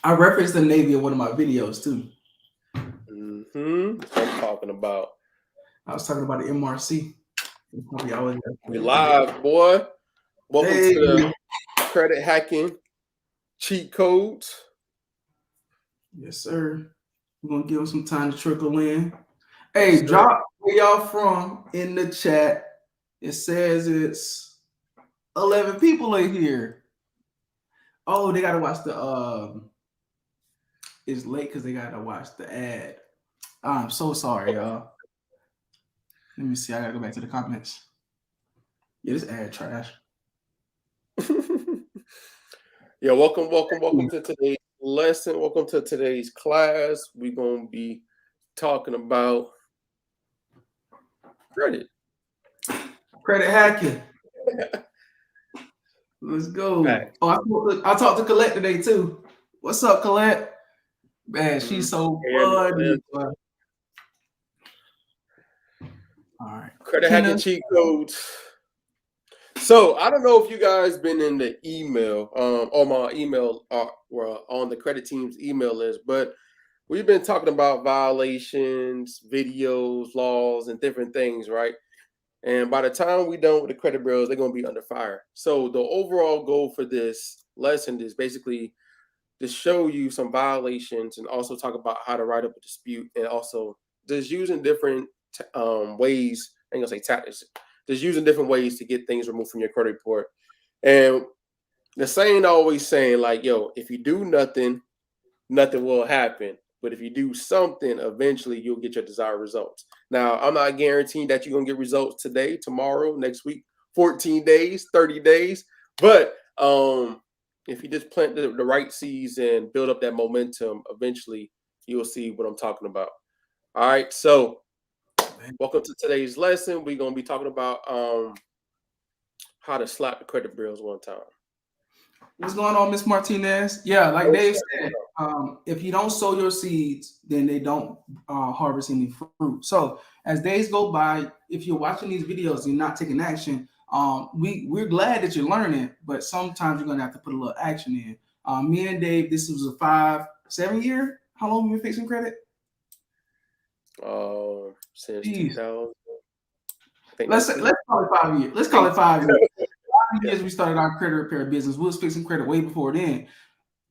I referenced the Navy in one of my videos too. That's what I'm talking about. I was talking about the MRC. We live, boy. Welcome Hey. to the credit hacking cheat codes. Yes, sir. We're gonna give them some time to trickle in. Yes, Hey, sir. drop where y'all from in the chat. It says it's 11 people in here. Oh, they gotta watch the it's late because they gotta watch the ad. I'm so sorry, y'all. Let me see. I gotta go back to the comments. Yeah, this ad trash. Yeah, welcome to today's lesson. Welcome to today's class. We're gonna be talking about credit. Credit hacking. Let's go. Right. Oh, I talked to Colette today too. What's up, Colette? Man, she's so funny. All right. Credit hacking cheat codes. So I don't know if you guys been in the email, on my email, or on the credit team's email list, but we've been talking about violations, videos, laws, and different things, right? And by the time we done with the credit bureaus, they're gonna be under fire. So the overall goal for this lesson is basically to show you some violations and also talk about how to write up a dispute, and also just using different ways. I ain't gonna say tactics. Just using different ways to get things removed from your credit report. And the saying always saying like, yo, if you do nothing, nothing will happen. But if you do something, eventually you'll get your desired results. Now, I'm not guaranteeing that you're gonna get results today, tomorrow, next week, 14 days, 30 days. But if you just plant the right seeds and build up that momentum, eventually you'll see what I'm talking about. All right, so welcome to today's lesson. We're gonna be talking about how to slap the credit bureaus one time. What's going on, Miss Martinez? Yeah, like Dave said, if you don't sow your seeds, then they don't harvest any fruit. So as days go by, if you're watching these videos and you're not taking action, we're glad that you're learning, but sometimes you're gonna have to put a little action in. Me and Dave, this was a 5-7 year. How long have we been fixing credit? Since 2000. Let's call it 5 years. Let's call it 5 years. 5 years we started our credit repair business. We was fixing credit way before then.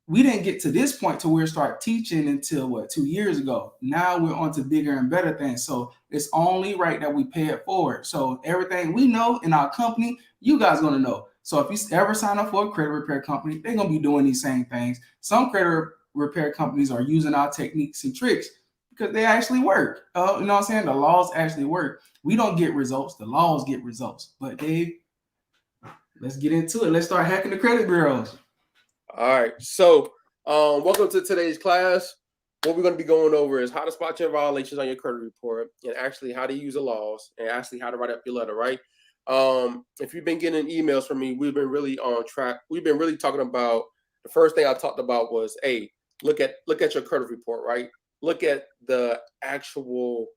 We didn't get to this point to where we start teaching until 2 years ago. Now we're on to bigger and better things. So it's only right that we pay it forward. So everything we know in our company, you guys gonna know. So if you ever sign up for a credit repair company, they're gonna be doing these same things. Some credit repair companies are using our techniques and tricks because they actually work. You know what I'm saying? The laws actually work. We don't get results, the laws get results. But Dave, let's get into it. Let's start hacking the credit bureaus. All right. So, welcome to today's class. What we're going to be going over is how to spot your violations on your credit report, and actually how to use the laws, and actually how to write up your letter, right? If you've been getting emails from me, we've been really on track. We've been really talking about, the first thing I talked about was, hey, look at your credit report, right? Look at the actual,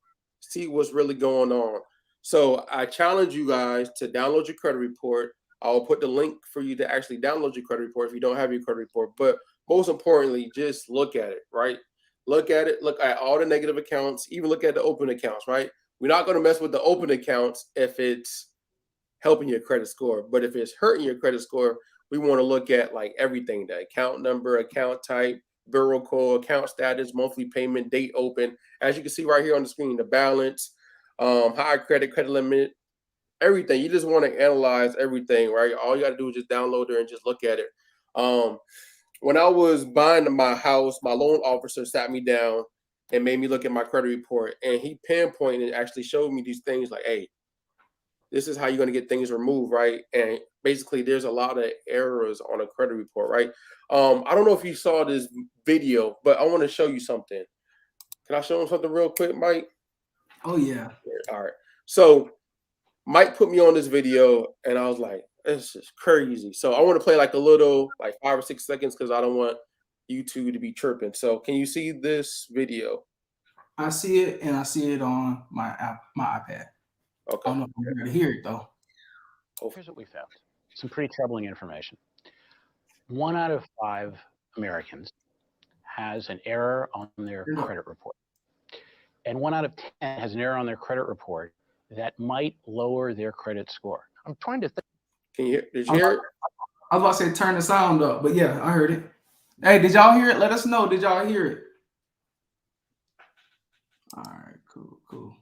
see what's really going on. So I challenge you guys to download your credit report. I'll put the link for you to actually download your credit report if you don't have your credit report. But most importantly, just look at it, right? Look at it. Look at all the negative accounts. Even look at the open accounts, right? We're not going to mess with the open accounts if it's helping your credit score. But if it's hurting your credit score, we want to look at like everything: the account number, account type, bureau code, account status, monthly payment, date open. As you can see right here on the screen, the balance, high credit limit, everything. You just want to analyze everything, right? All you got to do is just download it and just look at it. When I was buying my house, my loan officer sat me down and made me look at my credit report, and he pinpointed and actually showed me these things like, hey, this is how you're going to get things removed, right? And basically there's a lot of errors on a credit report, right? I don't know if you saw this video, but I want to show you something. Can I show him something real quick, Mike? Oh yeah. All right. So Mike put me on this video, and I was like, this is crazy. So I want to play like a little, like 5 or 6 seconds, because I don't want YouTube to be chirping. So can you see this video? I see it, and I see it on my iPad. Okay. I don't know if you're going to hear it though. Here's what we found. Some pretty troubling information. 1 out of 5 Americans has an error on their credit report. And 1 out of 10 has an error on their credit report that might lower their credit score. I'm trying to think. Can you hear? Did you hear it? I was about to say turn the sound up, but yeah, I heard it. Hey, did y'all hear it? Let us know. Did y'all hear it? All right, cool.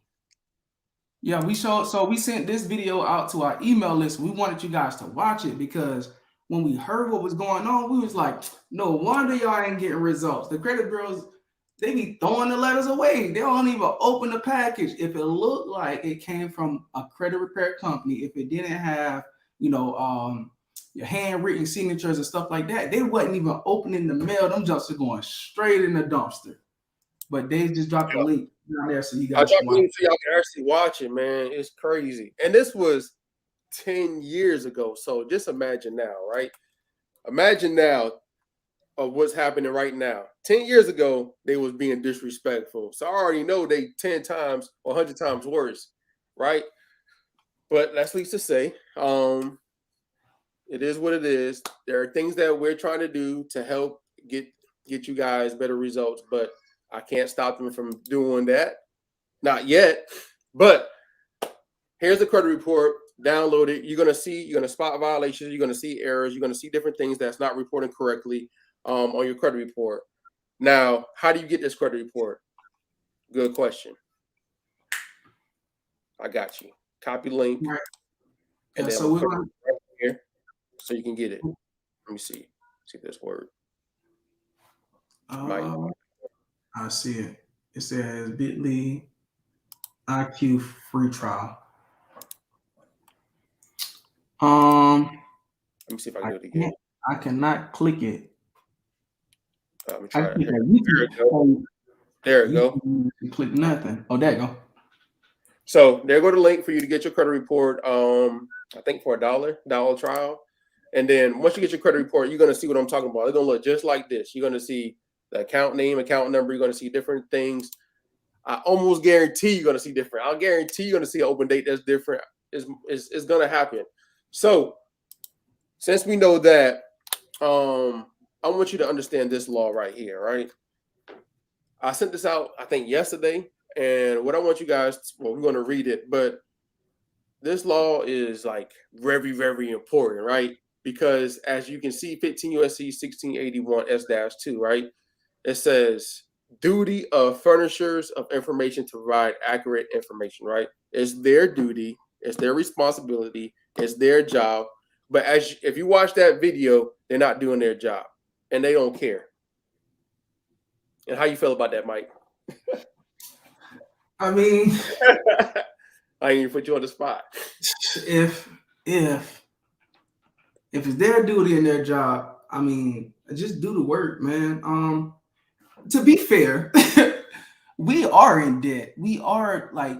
Yeah, we sent this video out to our email list. We wanted you guys to watch it because when we heard what was going on, we was like, no wonder y'all ain't getting results. The credit bureaus, they be throwing the letters away. They don't even open the package. If it looked like it came from a credit repair company, if it didn't have, your handwritten signatures and stuff like that, they wasn't even opening the mail. Them jumps are going straight in the dumpster. But they just dropped the link down there so you guys can watch it. So y'all can actually watch it, man. It's crazy. And this was 10 years ago. So just imagine now, right? Imagine now of what's happening right now. 10 years ago, they was being disrespectful. So I already know they 10 times or 100 times worse, right? But that's least to say, it is what it is. There are things that we're trying to do to help get you guys better results, but I can't stop them from doing that. Not yet. But here's the credit report. Download it. You're going to spot violations. You're going to see errors. You're going to see different things that's not reporting correctly on your credit report. Now, how do you get this credit report? Good question. I got you. Copy link. Right. And then so we're going right here so you can get it. Let me see. See this word. I see it. It says bit.ly IQ free trial. Let me see if I can do it again. I cannot click it. Let me try it. There it go. You click nothing. Oh, there you go. So there go the link for you to get your credit report. I think for $1 trial. And then once you get your credit report, you're going to see what I'm talking about. It's going to look just like this. You're going to see the account name, account number. You're going to see different things. I almost guarantee you're going to see different. I'll guarantee you're going to see an open date that's different. It's going to happen. So since we know that, I want you to understand this law right here, right? I sent this out, I think, yesterday. And what I want you guys, we're going to read it, but this law is like very, very important, right? Because as you can see, 15 U.S.C. 1681 S-2, right? It says duty of furnishers of information to provide accurate information, right? It's their duty, it's their responsibility, it's their job. But if you watch that video, they're not doing their job and they don't care. And how you feel about that, Mike? I mean, I ain't even put you on the spot. If it's their duty and their job, I mean, just do the work, man. To be fair, we are in debt. We are like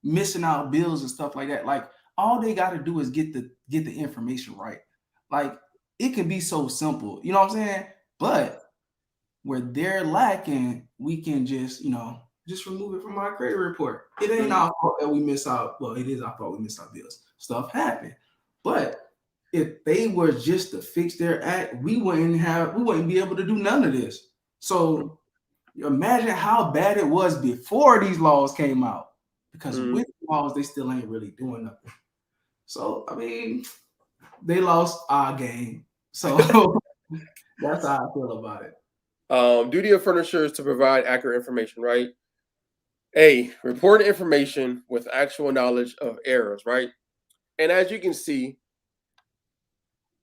missing out bills and stuff like that. Like all they got to do is get the information right. Like it can be so simple, you know what I'm saying? But where they're lacking, we can just remove it from our credit report. It ain't our fault that we miss out. Well, it is our fault we miss our bills. Stuff happen. But if they were just to fix their act, we wouldn't be able to do none of this. So imagine how bad it was before these laws came out. Because with laws, they still ain't really doing nothing. So I mean, they lost our game. So that's how I feel about it. Duty of furnishers to provide accurate information, right? A, report information with actual knowledge of errors, right? And as you can see,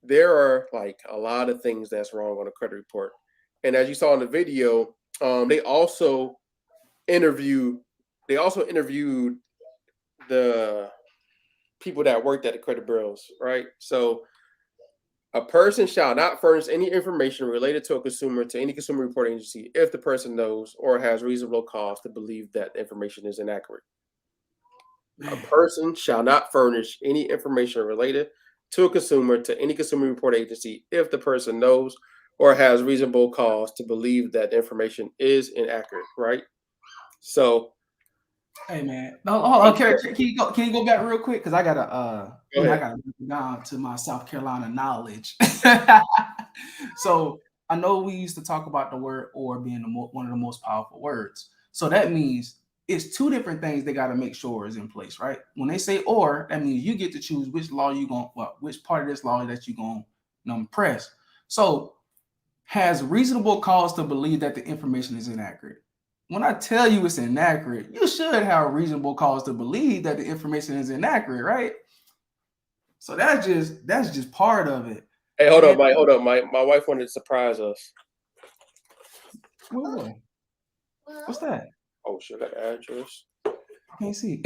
there are like a lot of things that's wrong on a credit report. And as you saw in the video, they also interviewed the people that worked at the credit bureaus, right? So a person shall not furnish any information related to a consumer to any consumer reporting agency if the person knows or has reasonable cause to believe that the information is inaccurate. A person shall not furnish any information related to a consumer to any consumer reporting agency if the person knows or has reasonable cause to believe that the information is inaccurate, right? So, hey man, no, hold on, can you go back real quick? Because I gotta go down to my South Carolina knowledge. So I know we used to talk about the word "or" being one of the most powerful words. So that means it's two different things they got to make sure is in place, right? When they say "or," that means you get to choose which law you going, which part of this law that you going to press. So, has reasonable cause to believe that the information is inaccurate. When I tell you it's inaccurate, you should have reasonable cause to believe that the information is inaccurate, right? So that's just part of it. Hey, hold up, Mike. Hold up, Mike. My wife wanted to surprise us. Whoa. What's that? Oh, shit, that address. I can't see.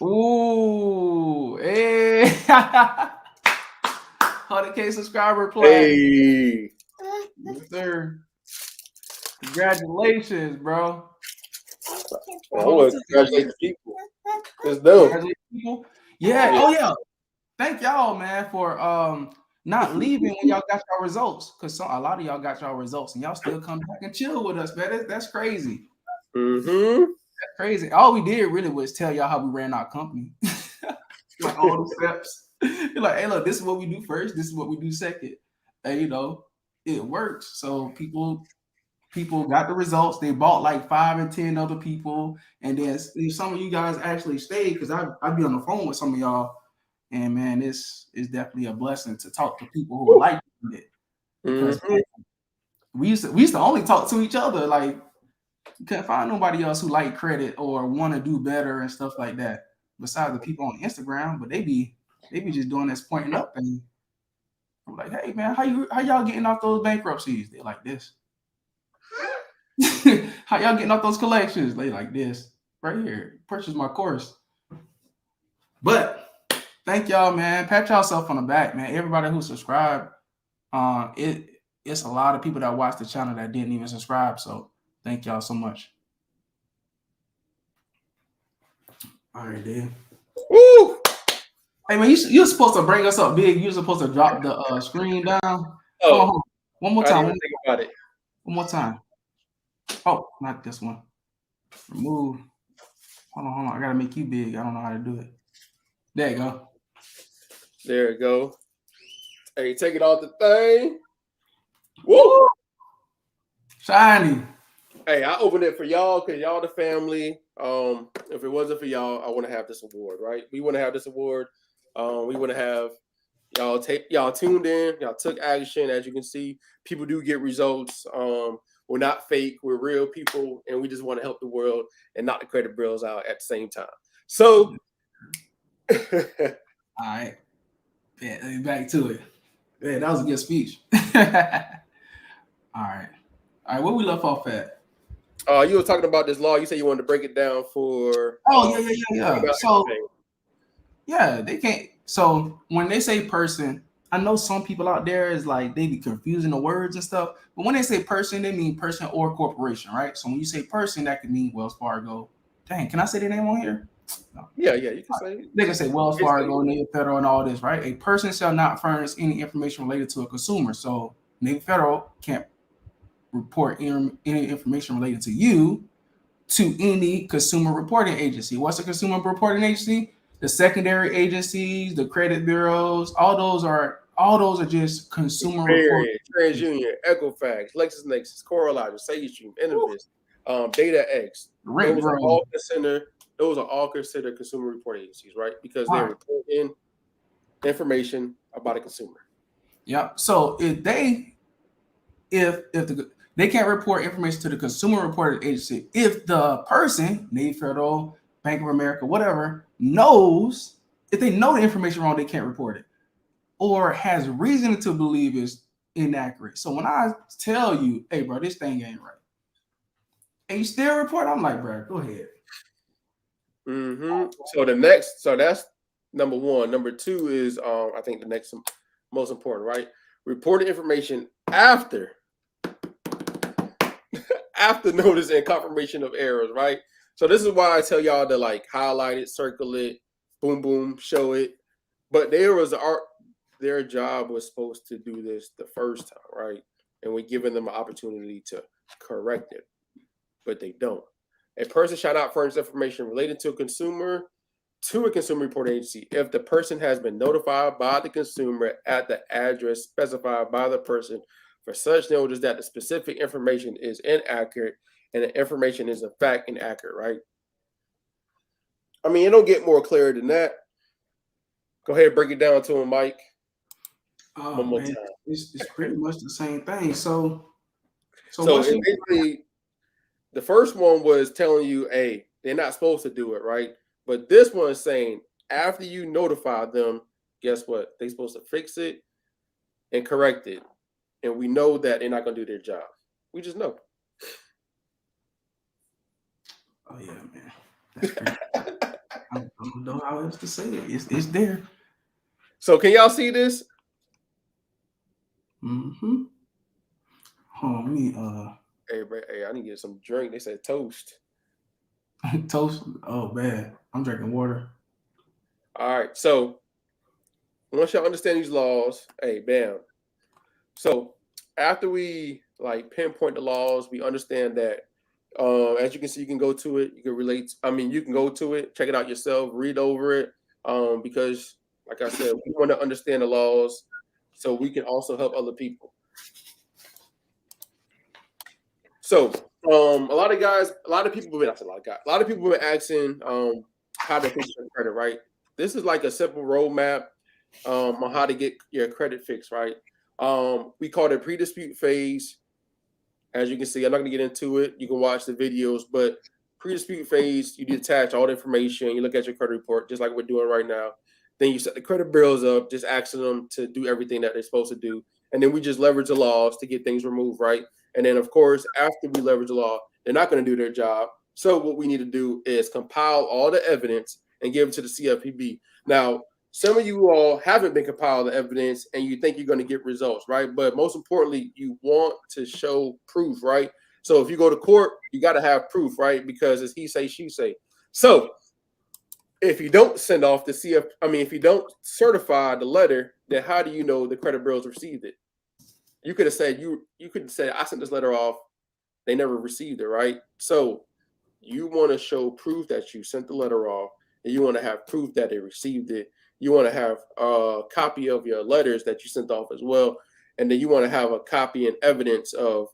Ooh, hey. 100K subscriber play. Hey. Yes, sir. Congratulations, bro. Congratulations, people. It's dope. People. Yeah. Oh, yeah. Thank y'all, man, for not leaving when y'all got your results. Because a lot of y'all got y'all results and y'all still come back and chill with us, man. That's crazy. Mm-hmm. That's crazy. All we did really was tell y'all how we ran our company. Like all the steps. You're like, hey, look, this is what we do first. This is what we do second. And it works. So people got the results. They bought like 5 and 10 other people. And then some of you guys actually stayed because I'd be on the phone with some of y'all. And man, it's definitely a blessing to talk to people who like it. Because we used to only talk to each other. Like, you couldn't find nobody else who like credit or want to do better and stuff like that. Besides the people on Instagram, but they be just doing this pointing up, and I'm like, hey man, how y'all getting off those bankruptcies? They like this. How y'all getting off those collections? They like this. Right here. Purchase my course. But thank y'all, man. Pat yourself on the back, man. Everybody who subscribed. It's a lot of people that watch the channel that didn't even subscribe. So thank y'all so much. All right, dude. Woo! Hey man, you're supposed to bring us up big. You're supposed to drop the screen down. Oh, one more time. I didn't think about it. One more time. Oh, not this one. Remove. Hold on. I gotta make you big. I don't know how to do it. There you go. There you go. Hey, take it off the thing. Woo! Shiny. Hey, I opened it for y'all because y'all the family. If it wasn't for y'all, I want to have this award, right? We want to have this award. We want to have y'all tuned in, y'all took action. As you can see, people do get results. We're not fake, we're real people, and we just want to help the world and knock the credit bills out at the same time. So all right. Yeah, back to it. Yeah, that was a good speech. All right. Where we left off at? You were talking about this law. You said you wanted to break it down for. Oh yeah. So yeah, they can't. So when they say person, I know some people out there is like they be confusing the words and stuff. But when they say person, they mean person or corporation, right? So when you say person, that could mean Wells Fargo. Dang, can I say their name on here? No. Yeah, you can say. They can say Wells Fargo, Navy Federal, and all this, right? A person shall not furnish any information related to a consumer. So Navy Federal can't report any information related to you to any consumer reporting agency. What's a consumer reporting agency? The secondary agencies, the credit bureaus, all those are just consumer reporting. TransUnion, Equifax, LexisNexis, CoreLogic, SageStream, Innovis, DataX. Those are all considered consumer reporting agencies, right? Because they're reporting information about a consumer. Yeah. So if they can't report information to the consumer reporting agency if the person, Navy Federal, Bank of America, whatever, knows, if they know the information wrong, they can't report it or has reason to believe it's inaccurate. So when I tell you, hey, bro, this thing ain't right, and you still report, I'm like, bro, go ahead. Mm-hmm. So that's number one. Number two is, I think the next most important, right? Reporting information after notice and confirmation of errors, right? So this is why I tell y'all to like highlight it, circle it, boom, boom, show it. But their job was supposed to do this the first time, right? And we're giving them an opportunity to correct it, but they don't. A person shall not furnish information related to a consumer to a consumer reporting agency if the person has been notified by the consumer at the address specified by the person for such notice that the specific information is inaccurate and the information is in fact inaccurate, right? I mean, it don't get more clear than that. Go ahead and break it down to him, Mike. One more time. It's pretty much the same thing. So basically, the first one was telling you, hey, they're not supposed to do it, right? But this one is saying after you notify them, guess what? They're supposed to fix it and correct it. And we know that they're not going to do their job. We just know. Oh, yeah, man. That's crazy. I don't know how else to say it. It's there. So can y'all see this? Mm-hmm. Hold on, me, Hey, I need to get some drink. They said toast. Toast. Oh, man. I'm drinking water. All right. So once y'all understand these laws, hey, bam. So after we pinpoint the laws, we understand that as you can see, you can go to it. You can relate. I mean, you can go to it, check it out yourself, read over it. Because like I said, we want to understand the laws so we can also help other people. So a lot of people have been asking how to fix your credit, right? This is like a simple roadmap on how to get your credit fixed, right? We call it pre-dispute phase. As you can see, I'm not going to get into it. You can watch the videos, but pre-dispute phase, you detach all the information. You look at your credit report, just like we're doing right now. Then you set the credit bureaus up, just asking them to do everything that they're supposed to do. And then we just leverage the laws to get things removed, right? And then, of course, after we leverage the law, they're not going to do their job. So what we need to do is compile all the evidence and give it to the CFPB. Now, some of you all haven't been compiled the evidence and you think you're going to get results, right? But most importantly, you want to show proof, right? So if you go to court, you got to have proof, right? Because it's he say, she say. So if you don't send off the if you don't certify the letter, then how do you know the credit bureaus received it? You could have said, you could say, I sent this letter off. They never received it, right? So you want to show proof that you sent the letter off, and you want to have proof that they received it. You want to have a copy of your letters that you sent off as well. And then you want to have a copy and evidence of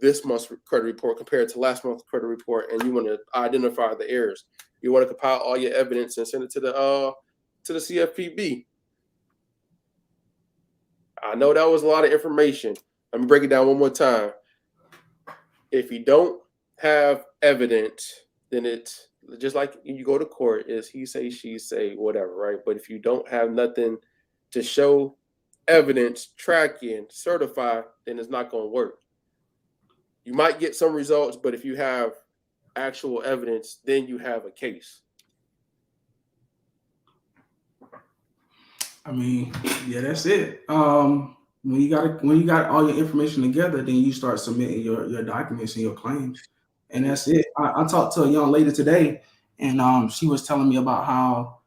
this month's credit report compared to last month's credit report. And you want to identify the errors. You want to compile all your evidence and send it to the CFPB. I know that was a lot of information. Let me break it down one more time. If you don't have evidence, then it's just like you go to court, is he say, she say, whatever, right? But if you don't have nothing to show evidence, tracking, certify, then it's not going to work. You might get some results, but if you have actual evidence, then you have a case. I mean, yeah, that's it. When you got all your information together, then you start submitting your documents and your claims, and that's it. I talked to a young lady today, and she was telling me about how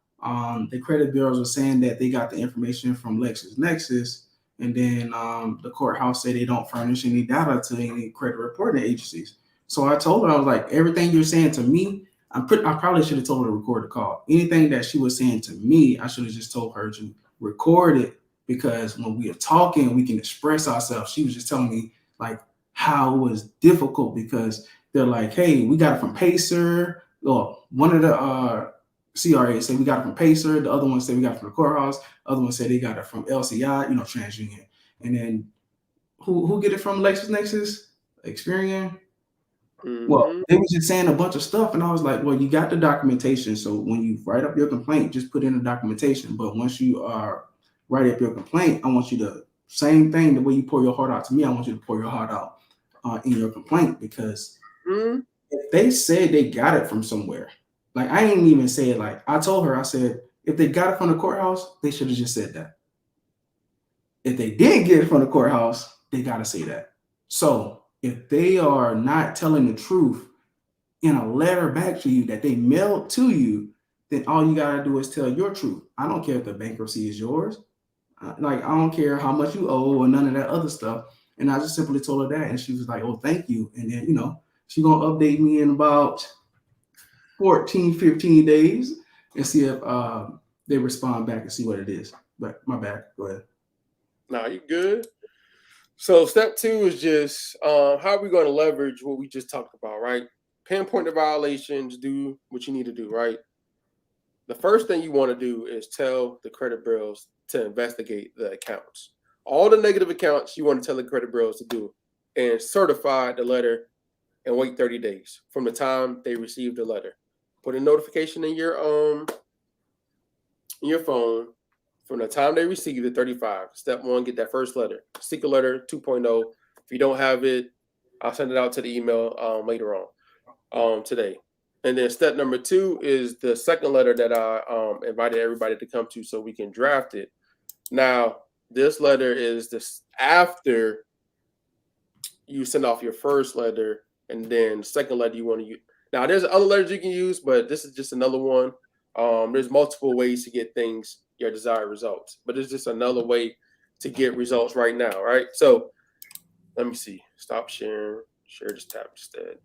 the credit bureaus were saying that they got the information from LexisNexis, and then the courthouse said they don't furnish any data to any credit reporting agencies. So I told her, I was like, everything you're saying to me, I probably should have told her to record the call. Anything that she was saying to me, I should have just told her to record it, because when we are talking, we can express ourselves. She was just telling me like how it was difficult because they're like, hey, we got it from Pacer. Well, one of the CRAs said we got it from Pacer. The other one said we got it from the courthouse. The other one said they got it from LCI, TransUnion. And then who get it from LexisNexis? Experian. Mm-hmm. Well, they was just saying a bunch of stuff, and I was like, well, you got the documentation. So when you write up your complaint, just put in the documentation. But once you write up your complaint, I want you to, same thing, the way you pour your heart out to me, I want you to pour your heart out in your complaint, because if they said they got it from somewhere, like I didn't even say it, like I told her, I said, if they got it from the courthouse, they should have just said that. If they didn't get it from the courthouse, they got to say that. So if they are not telling the truth in a letter back to you that they mailed to you, then all you got to do is tell your truth. I don't care if the bankruptcy is yours. Like, I don't care how much you owe or none of that other stuff. And I just simply told her that. And she was like, oh, thank you. And then, she's going to update me in about 14, 15 days. and see if they respond back and see what it is. But my bad. Go ahead. Nah, you good. So step 2 is just how are we going to leverage what we just talked about, right? Pinpoint the violations, do what you need to do, right? The first thing you want to do is tell the credit bureaus to investigate the accounts. All the negative accounts you want to tell the credit bureaus to do and certify the letter and wait 30 days from the time they receive the letter. Put a notification in your phone from the time they receive it, 35. Step 1, get that first letter. Secret letter 2.0. If you don't have it, I'll send it out to the email later on today. And then step number 2 is the second letter that I invited everybody to come to so we can draft it. Now, this letter is this after you send off your first letter, and then the second letter you want to use. Now, there's other letters you can use, but this is just another one. There's multiple ways to get things, your desired results, but it's just another way to get results right now, right? So let me see. Stop sharing. Share this tab instead.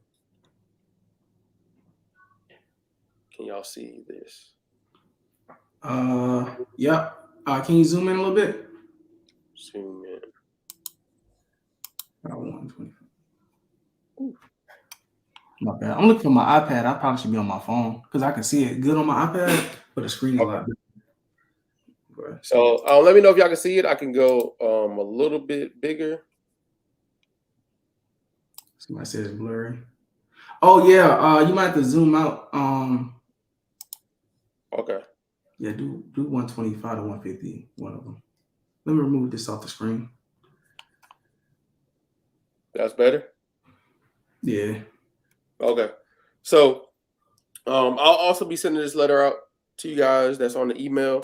Can y'all see this? Yeah. Can you zoom in a little bit? Zoom in. 125. My bad. I'm looking for my iPad. I probably should be on my phone because I can see it good on my iPad, but the screen is a lot bigger. So let me know if y'all can see it. I can go a little bit bigger. Somebody says it's blurry. Oh yeah, you might have to zoom out. Okay. Yeah, do 125 to 150. One of them. Let me remove this off the screen. That's better? Yeah. Okay. So I'll also be sending this letter out to you guys that's on the email.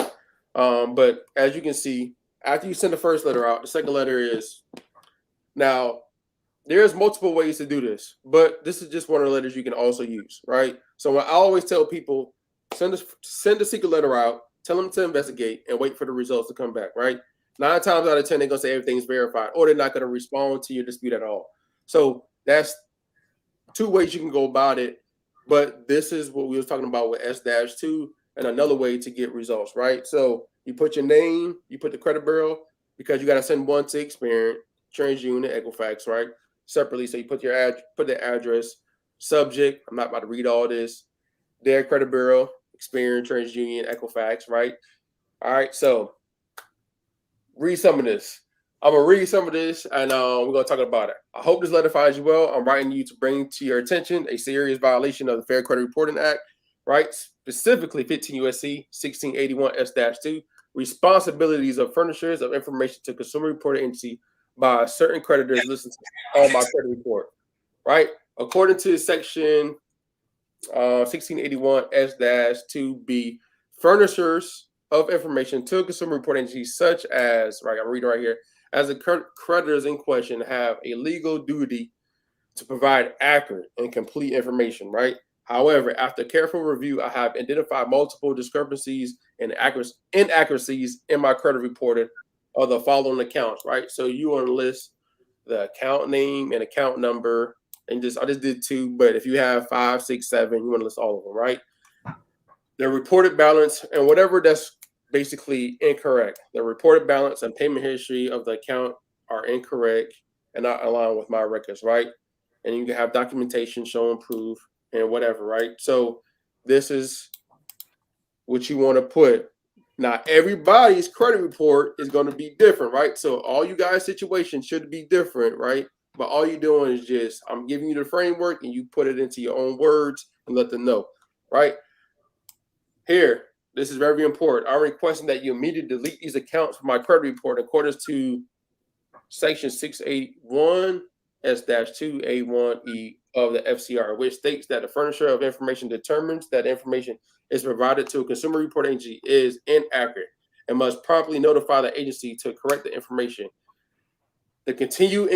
But as you can see, after you send the first letter out, the second letter is now there's multiple ways to do this, but this is just one of the letters you can also use, right? So I always tell people, send the secret letter out, tell them to investigate and wait for the results to come back, right? 9 times out of 10, they're going to say everything's verified, or they're not going to respond to your dispute at all. So that's 2 ways you can go about it. But this is what we was talking about with S-2 and another way to get results, right? So you put your name, you put the credit bureau, because you got to send one to Experian, TransUnion, Equifax, right? Separately. So you put the address, subject. I'm not about to read all this. Their credit bureau, Experian, TransUnion, Equifax, right? All right. So read some of this. I'm gonna read some of this, and we're gonna talk about it. I hope this letter finds you well. I'm writing you to bring to your attention a serious violation of the Fair Credit Reporting Act, right? Specifically, 15 U.S.C. 1681 S-2, responsibilities of furnishers of information to consumer reporting agency by certain creditors listed on my credit report, right? According to section 1681 S-2B, furnishers of information to consumer reporting agencies such as, right, I'm reading right here, as the creditors in question have a legal duty to provide accurate and complete information, right? However, after careful review, I have identified multiple discrepancies and inaccuracies in my credit reporting of the following accounts, right? So you want to list the account name and account number, and I just did 2, but if you have 5, 6, 7, you want to list all of them, right? The reported balance and whatever that's basically incorrect. The reported balance and payment history of the account are incorrect and not aligned with my records, right? And you can have documentation showing proof and whatever, right? So this is what you want to put. Now, everybody's credit report is going to be different, right? So all you guys' situations should be different, right? But all you're doing is just, I'm giving you the framework and you put it into your own words and let them know, right? Here, this is very important. I'm requesting that you immediately delete these accounts from my credit report according to section 681 S-2A1E of the FCR, which states that the furnisher of information determines that information is provided to a consumer report agency is inaccurate and must promptly notify the agency to correct the information. The continued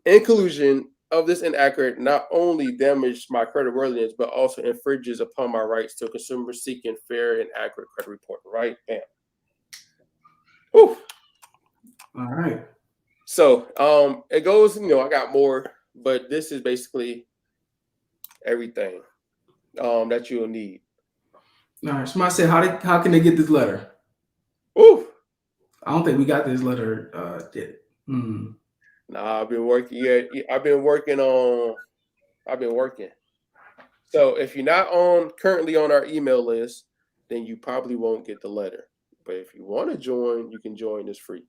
inclusion of this inaccurate not only damaged my creditworthiness, but also infringes upon my rights to a consumer seeking fair and accurate credit reporting, right? Bam. Whew. All right. So it goes, I got more, but this is basically everything that you'll need. All right. Somebody said, how can they get this letter? Ooh. I don't think we got this letter yet. Nah, I've been working. Yeah, I've been working. So if you're not currently on our email list, then you probably won't get the letter. But if you want to join, you can join. It's free.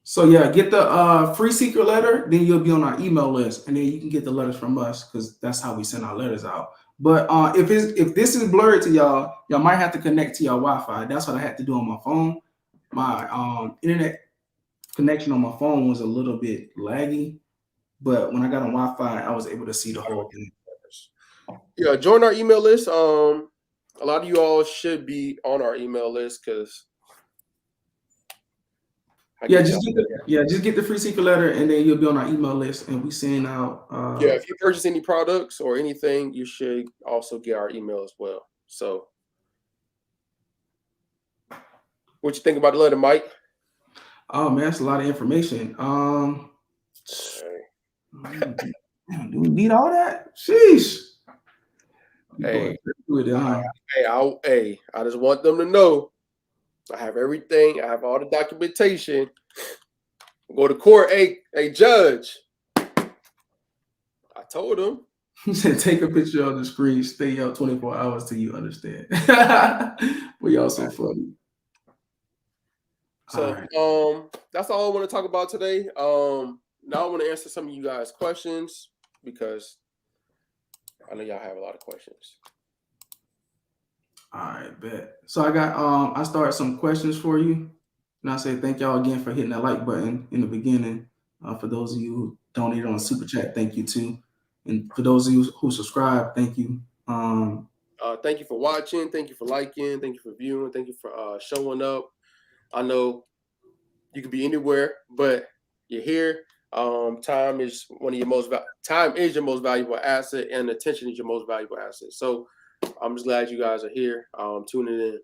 So yeah, get the free secret letter, then you'll be on our email list, and then you can get the letters from us because that's how we send our letters out. But if this is blurry to y'all might have to connect to your Wi-Fi. That's what I had to do on my phone. My internet connection on my phone was a little bit laggy, but when I got on Wi-Fi, I was able to see the whole thing. Yeah, join our email list. A lot of you all should be on our email list because just get the free secret letter, and then you'll be on our email list, and we send out. If you purchase any products or anything, you should also get our email as well. So, what you think about the letter, Mike? Oh man, that's a lot of information. Do we need all that? Sheesh. I just want them to know I have everything. I have all the documentation. Go to court. Hey, judge. I told him. He said, take a picture of the screen, stay out 24 hours till you understand. But y'all so funny. So that's all I want to talk about today. Now I want to answer some of you guys' questions because I know y'all have a lot of questions. All right, bet. So I started some questions for you. And I say thank y'all again for hitting that like button in the beginning. For those of you who donated on Super Chat, thank you too. And for those of you who subscribe, thank you. Thank you for watching. Thank you for liking. Thank you for viewing. Thank you for showing up. I know you could be anywhere, but you're here. Time is your most valuable asset, and attention is your most valuable asset. So I'm just glad you guys are here, tuning in.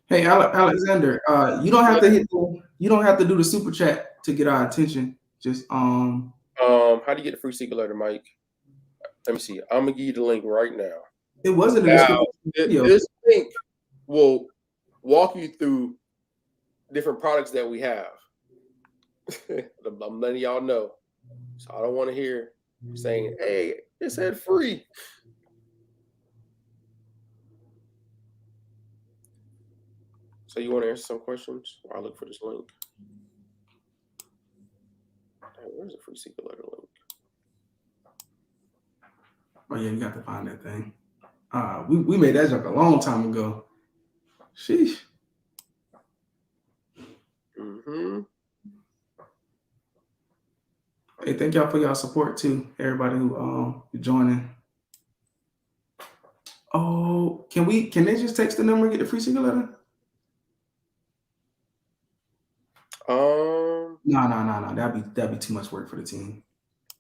Hey, Alexander, you don't have to do the super chat to get our attention. Just how do you get the free secret letter, Mike? Let me see. I'm gonna give you the link right now. It wasn't a description video. This link will walk you through different products that we have. I'm letting y'all know. So I don't want to hear saying, hey, it said free. So you want to answer some questions while I look for this link? Where's the free secret letter link? Oh yeah, you got to find that thing. We made that joke a long time ago. Sheesh. Hey, thank y'all for y'all support too. Everybody who joining. Oh, can they just text the number and get the free secret letter? No. That'd be too much work for the team.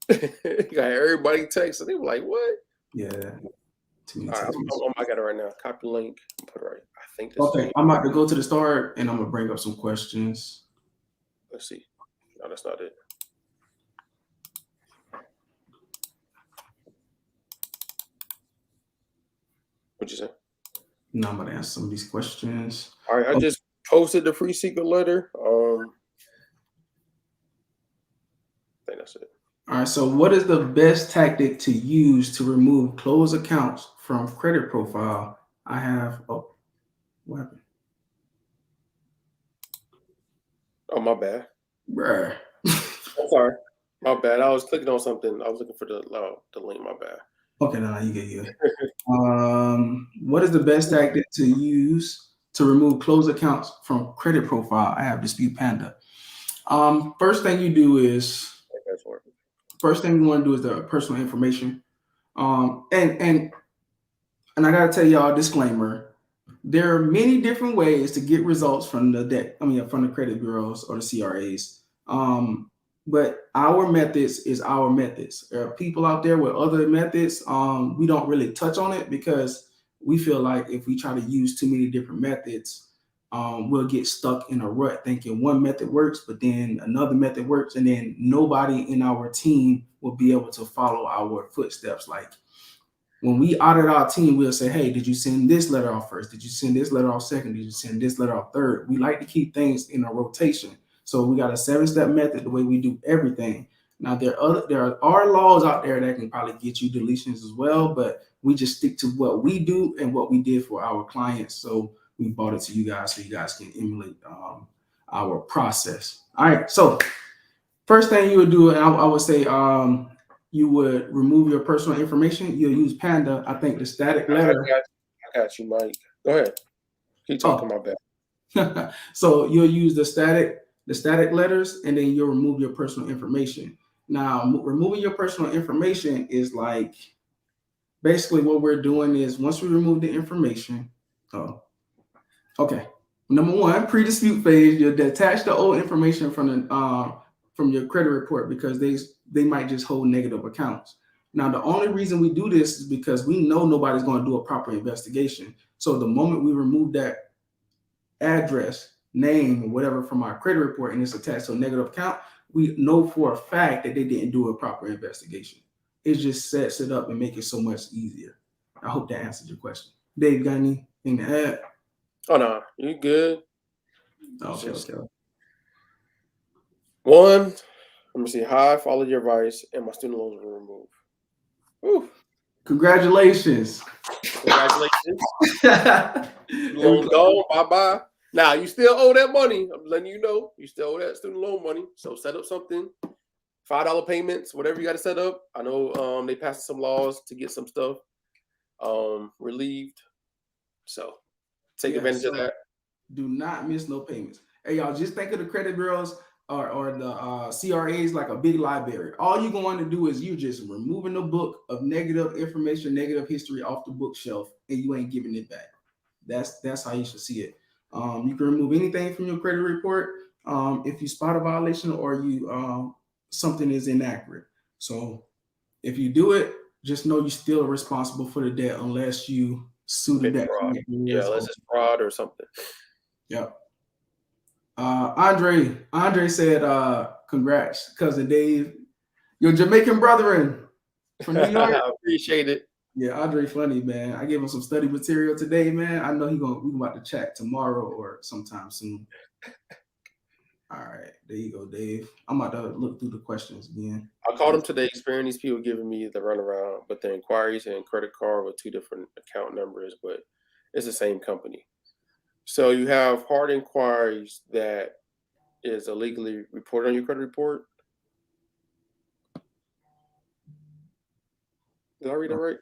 You got everybody text, and they were like, "What?" Yeah. All right, I got it right now. Copy link. Put it right. I think this. Okay, I'm about to go to the start, and I'm gonna bring up some questions. Let's see. No, that's not it. What'd you say? No, I'm gonna answer some of these questions. All right, I just posted the free secret letter. I think that's it. All right, so what is the best tactic to use to remove closed accounts from credit profile? I have, what happened? Oh, my bad. Bruh. I'm sorry. My bad. I was clicking on something. I was looking for the link. My bad. Okay, no, you get you. What is the best tactic to use to remove closed accounts from credit profile? I have Dispute Panda. First thing you do is First thing you want to do is the personal information. And I gotta tell y'all a disclaimer. There are many different ways to get results from from the credit bureaus or the CRAs. But our methods is our methods. There are people out there with other methods. We don't really touch on it because we feel like if we try to use too many different methods, we'll get stuck in a rut thinking one method works, but then another method works, and then nobody in our team will be able to follow our footsteps. Like When we audit our team, we'll say, hey, did you send this letter off first? Did you send this letter off second? Did you send this letter off third? We like to keep things in a rotation. So we got a 7-step method, the way we do everything. Now, there are laws out there that can probably get you deletions as well, but we just stick to what we do and what we did for our clients. So we brought it to you guys so you guys can emulate our process. All right. So first thing you would do, and I would say you would remove your personal information. You'll use Panda. I think the static letter. I got you, Mike. Go ahead. Keep talking my bad. So you'll use the static letters, and then you'll remove your personal information. Now, removing your personal information is like basically what we're doing is once we remove the information. Okay. Number one, pre-dispute phase. You'll detach the old information from your credit report because they might just hold negative accounts. Now, the only reason we do this is because we know nobody's going to do a proper investigation. So the moment we remove that address, name, or whatever from our credit report and it's attached to a negative account, we know for a fact that they didn't do a proper investigation. It just sets it up and make it so much easier. I hope that answered your question. Dave, got anything to add? Oh no, you good. Okay. One, let me see. How I followed your advice and my student loans were removed. Woo. Congratulations. Loan gone. Bye-bye. Now, you still owe that money. I'm letting you know. You still owe that student loan money. So set up something. $5 payments, whatever you got to set up. I know they passed some laws to get some stuff relieved. So take advantage of that. Do not miss no payments. Hey, y'all, just think of the credit bureaus or the CRAs like a big library. All you're going to do is you just removing the book of negative information, negative history off the bookshelf, and you ain't giving it back. That's how you should see it. You can remove anything from your credit report if you spot a violation or you something is inaccurate. So if you do it, just know you're still responsible for the debt unless you sue the debt. Yeah, unless it's fraud or something. Yep. Andre said, congrats, cousin Dave. Your Jamaican brethren from New York. I appreciate it. Yeah, Andre funny, man. I gave him some study material today, man. I know we about to chat tomorrow or sometime soon. All right, there you go, Dave. I'm about to look through the questions again. I called him today, experiencing these people giving me the runaround, but the inquiries and credit card with 2 different account numbers, but it's the same company. So you have hard inquiries that is illegally reported on your credit report. Did I read that right?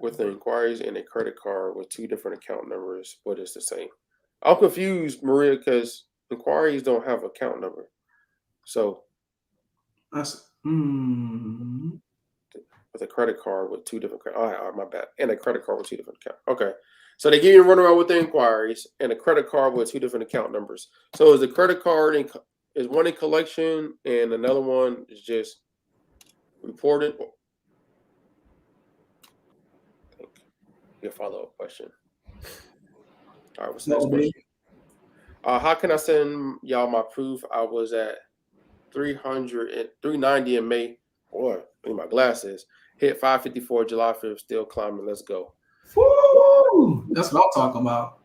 With the inquiries and a credit card with 2 different account numbers, but it's the same. I'm confused, Maria, because inquiries don't have account number. So That's with a credit card with 2 different my bad. And a credit card with 2 different accounts. Okay. So they give you a runaround with the inquiries and a credit card with 2 different account numbers. So is the credit card is one in collection and another one is just reported? I think a follow-up question. All right, what's the next question? How can I send y'all my proof? I was at 390 in May. Boy, I need my glasses. Hit 554 July 5th, still climbing. Let's go. Woo! That's what I'm talking about.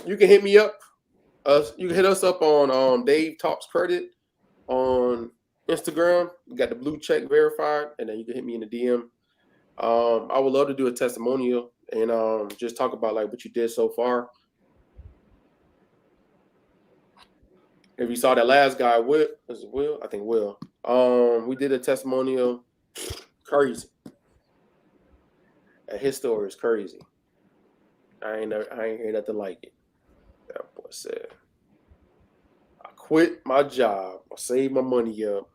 You can hit me up. You can hit us up on Dave Talks Credit on Instagram. You got the blue check verified, and then you can hit me in the DM. I would love to do a testimonial and just talk about like what you did so far. If you saw that last guy, Will, I think Will. We did a testimonial. Crazy. And his story is crazy. I ain't hear nothing like it. That boy said, I quit my job. I saved my money up.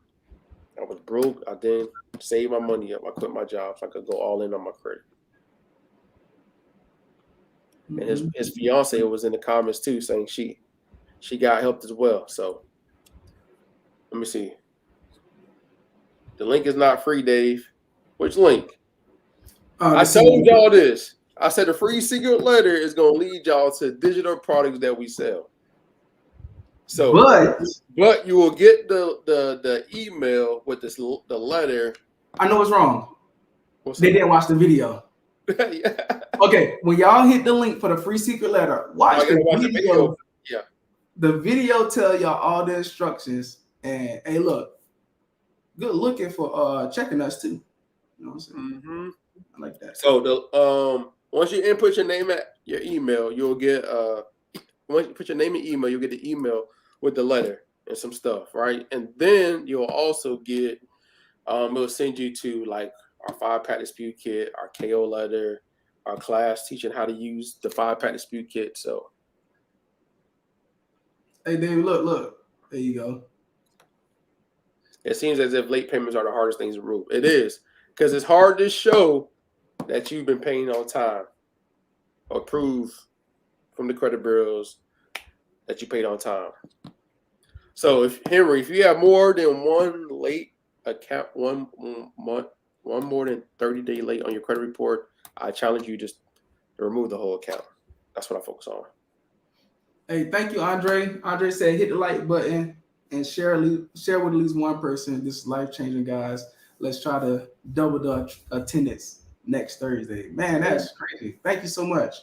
I was broke. I didn't save my money up. I quit my job so I could go all in on my credit. And his fiance was in the comments too, saying she got helped as well. So let me see. The link is not free, Dave. Which link? I told y'all this. I said the free secret letter is going to lead y'all to digital products that we sell. So, but you will get the email with the letter. I know it's wrong. They didn't watch the video. Yeah. Okay, when y'all hit the link for the free secret letter, watch the video. Yeah. The video tell y'all all the instructions. And hey, look, good looking for checking us too. You know what I'm saying? Mm-hmm. I like that. So the once you input your name at your email, you'll get once you put your name and email, you'll get the email with the letter and some stuff, right? And then you'll also get it'll send you to like our 5-pack dispute kit, our KO letter, our class teaching how to use the 5-pack dispute kit. So Hey David, look. There you go. it seems as if late payments are the hardest things to remove. It is, because it's hard to show that you've been paying on time or prove from the credit bureaus that you paid on time. So if you have more than one late account, one more than 30-day late on your credit report, I challenge you just to remove the whole account. That's what I focus on. Hey, thank you, Andre. Andre said hit the like button and share with at least one person. This is life-changing, guys. Let's try to double the attendance next Thursday. Man, that's crazy. Thank you so much.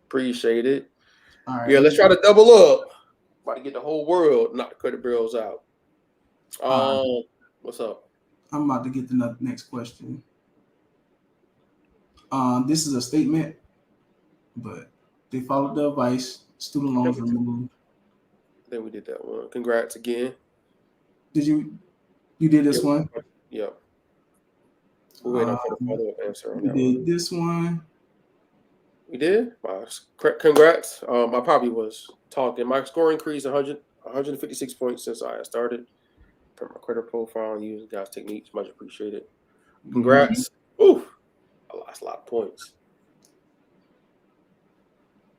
Appreciate it. All right. Yeah, let's try to double up. About to get the whole world, knock the credit bureaus out. What's up? I'm about to get the next question. This is a statement, but they followed the advice. Student loans removed. I think we did that one. Congrats again. Did you did this one? Yep. We're waiting for the follow-up answer on that one. We did this one. We did? Wow. Congrats. I probably was talking. My score increased 156 points since I started. Put my credit profile and using guys' techniques. Much appreciated. Congrats. Ooh, I lost a lot of points.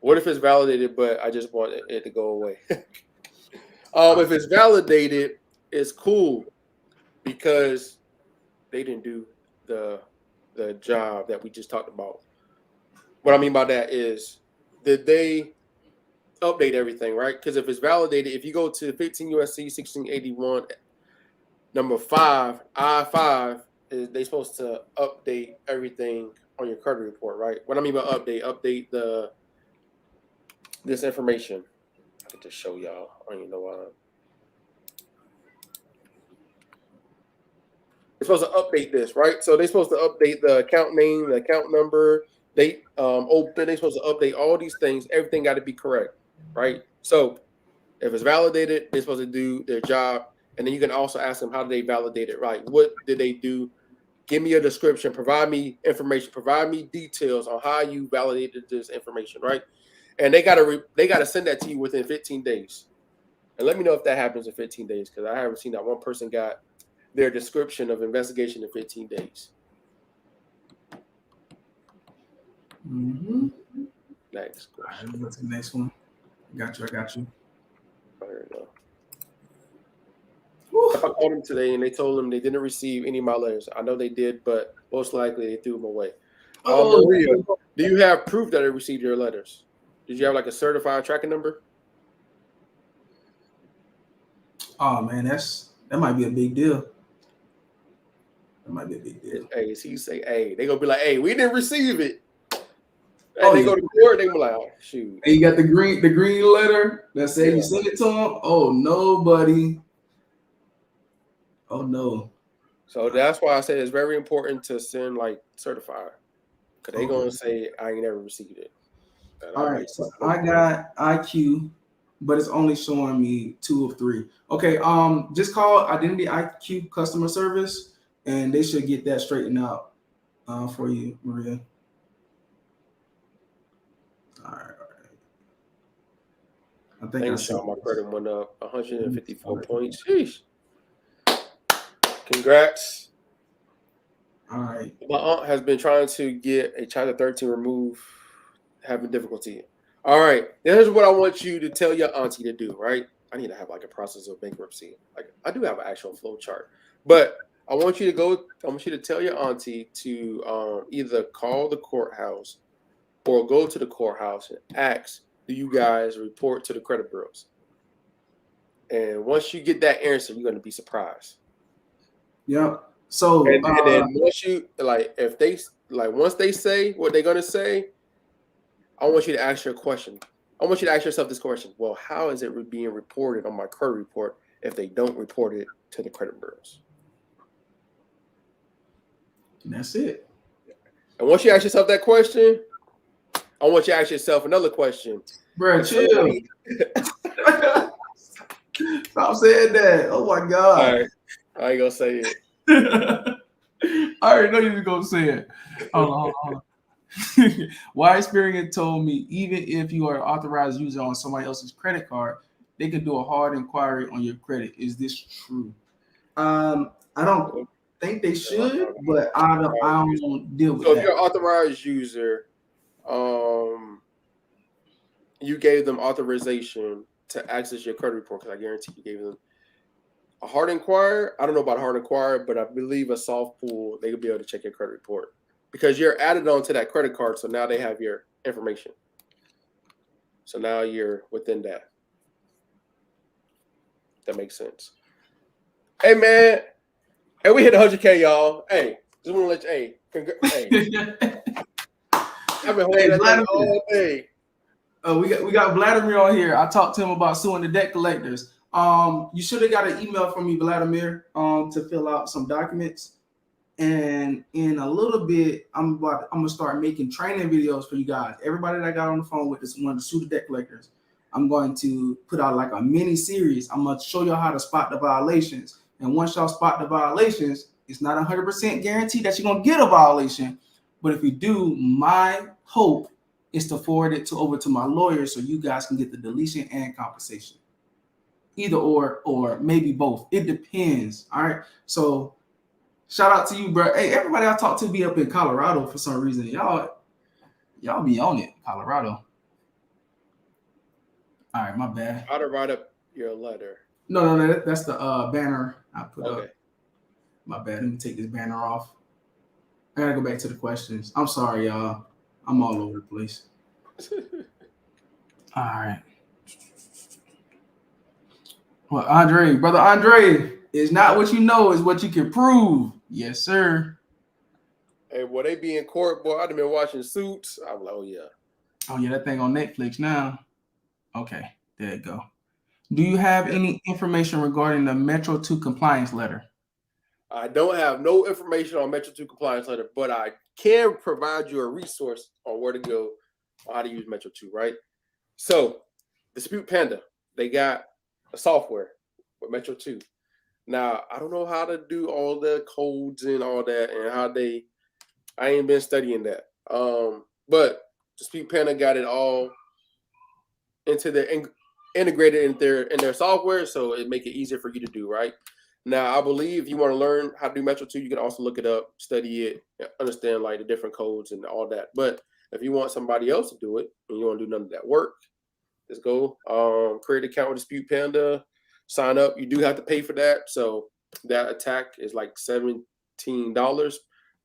What if it's validated, but I just want it to go away? If it's validated, it's cool because they didn't do the job that we just talked about. What I mean by that is, did they update everything, right? Because if it's validated, if you go to 15 USC 1681, number 5, I-5, they're supposed to update everything on your credit report, right? What I mean by update this information. I can just show y'all. I don't even know why. They're supposed to update this, right? So they're supposed to update the account name, the account number, date, open. They're supposed to update all these things. Everything got to be correct, right? So if it's validated, they're supposed to do their job. And then you can also ask them, how did they validate it, right? What did they do? Give me a description. Provide me information. Provide me details on how you validated this information, right? And they gotta send that to you within 15 days. And let me know if that happens in 15 days, because I haven't seen that one person got their description of investigation in 15 days. Mm-hmm. Next question. All right, let's go to the next one. I got you. There you go. I called them today and they told them they didn't receive any of my letters. I know they did, but most likely they threw them away. Maria, do you have proof that they received your letters? Did you have like a certified tracking number? Oh man, that might be a big deal. That might be a big deal. Hey, so you say, hey, they gonna be like, hey, we didn't receive it. And they go to court, they be like, oh, shoot. And you got the green letter that says you sent it to them. Oh no, buddy. Oh no. So that's why I said it's very important to send like certified, because they gonna say I ain't never received it. All right, so I got IQ, but it's only showing me 2 of 3. Okay, just call Identity IQ customer service, and they should get that straightened out for you, Maria. All right. I think I saw my credit went up 154 points. Sheesh. Congrats. All right. My aunt has been trying to get a Chapter 13 removed, having difficulty. All right. Here's what I want you to tell your auntie to do, right? I need to have like a process of bankruptcy. Like I do have an actual flow chart, but I want you to tell your auntie to either call the courthouse or go to the courthouse and ask, do you guys report to the credit bureaus? And once you get that answer, you're going to be surprised. Yep. So and then once you once they say what they're gonna say, I want you to ask your question. I want you to ask yourself this question. Well, how is it being reported on my credit report if they don't report it to the credit bureaus? that's it. And once you ask yourself that question, I want you to ask yourself another question. Bro, chill. Stop saying that. Oh my God. All right. I ain't gonna say it. I already know you were gonna say it. Hold on. Why Experian told me even if you are an authorized user on somebody else's credit card, they can do a hard inquiry on your credit. Is this true? I don't think they should, but I don't deal with that. So if you're an authorized user, you gave them authorization to access your credit report, because I guarantee you gave them a hard inquiry. I don't know about a hard inquiry, but I believe a soft pull, they could be able to check your credit report because you're added on to that credit card. So now they have your information. So now you're within that. That makes sense. Hey, man. Hey, we hit 100K, y'all. Hey, just want to let you, hey. I've been holding that thing all day. We got Vladimir on here. I talked to him about suing the debt collectors. You should have got an email from me, Vladimir, to fill out some documents. And in a little bit, I'm gonna start making training videos for you guys. Everybody that I got on the phone with this one to sue the debt collectors, I'm going to put out like a mini series. I'm gonna show y'all how to spot the violations. And once y'all spot the violations, it's not 100% guaranteed that you're gonna get a violation. But if you do, my hope is to forward it over to my lawyer so you guys can get the deletion and compensation. Either or maybe both. It depends. All right. So shout out to you, bro. Hey, everybody I talk to be up in Colorado for some reason. Y'all be on it, Colorado. All right, my bad. How to write up your letter? No, that's the banner I put up. Okay. My bad. Let me take this banner off. I gotta go back to the questions. I'm sorry, y'all. I'm all over the place. All right. Well, brother Andre, it's not what you know, it's what you can prove. Yes, sir. Hey, boy, they be in court, boy. I've been watching Suits. I'm like, oh yeah. Oh yeah, that thing on Netflix now. Okay, there you go. Do you have any information regarding the Metro 2 compliance letter? I don't have no information on Metro 2 compliance letter, but I can provide you a resource on where to go on how to use Metro 2, right? So, Dispute Panda, they got a software with Metro 2. Now, I don't know how to do all the codes and all that and how I ain't been studying that. But Dispute Panda got it all into integrated in their software, so it make it easier for you to do, right? Now, I believe if you want to learn how to do Metro 2, you can also look it up, study it, understand like the different codes and all that. But if you want somebody else to do it and you want to do none of that work, just go create an account with Dispute Panda, sign up. You do have to pay for that. So that attack is like $17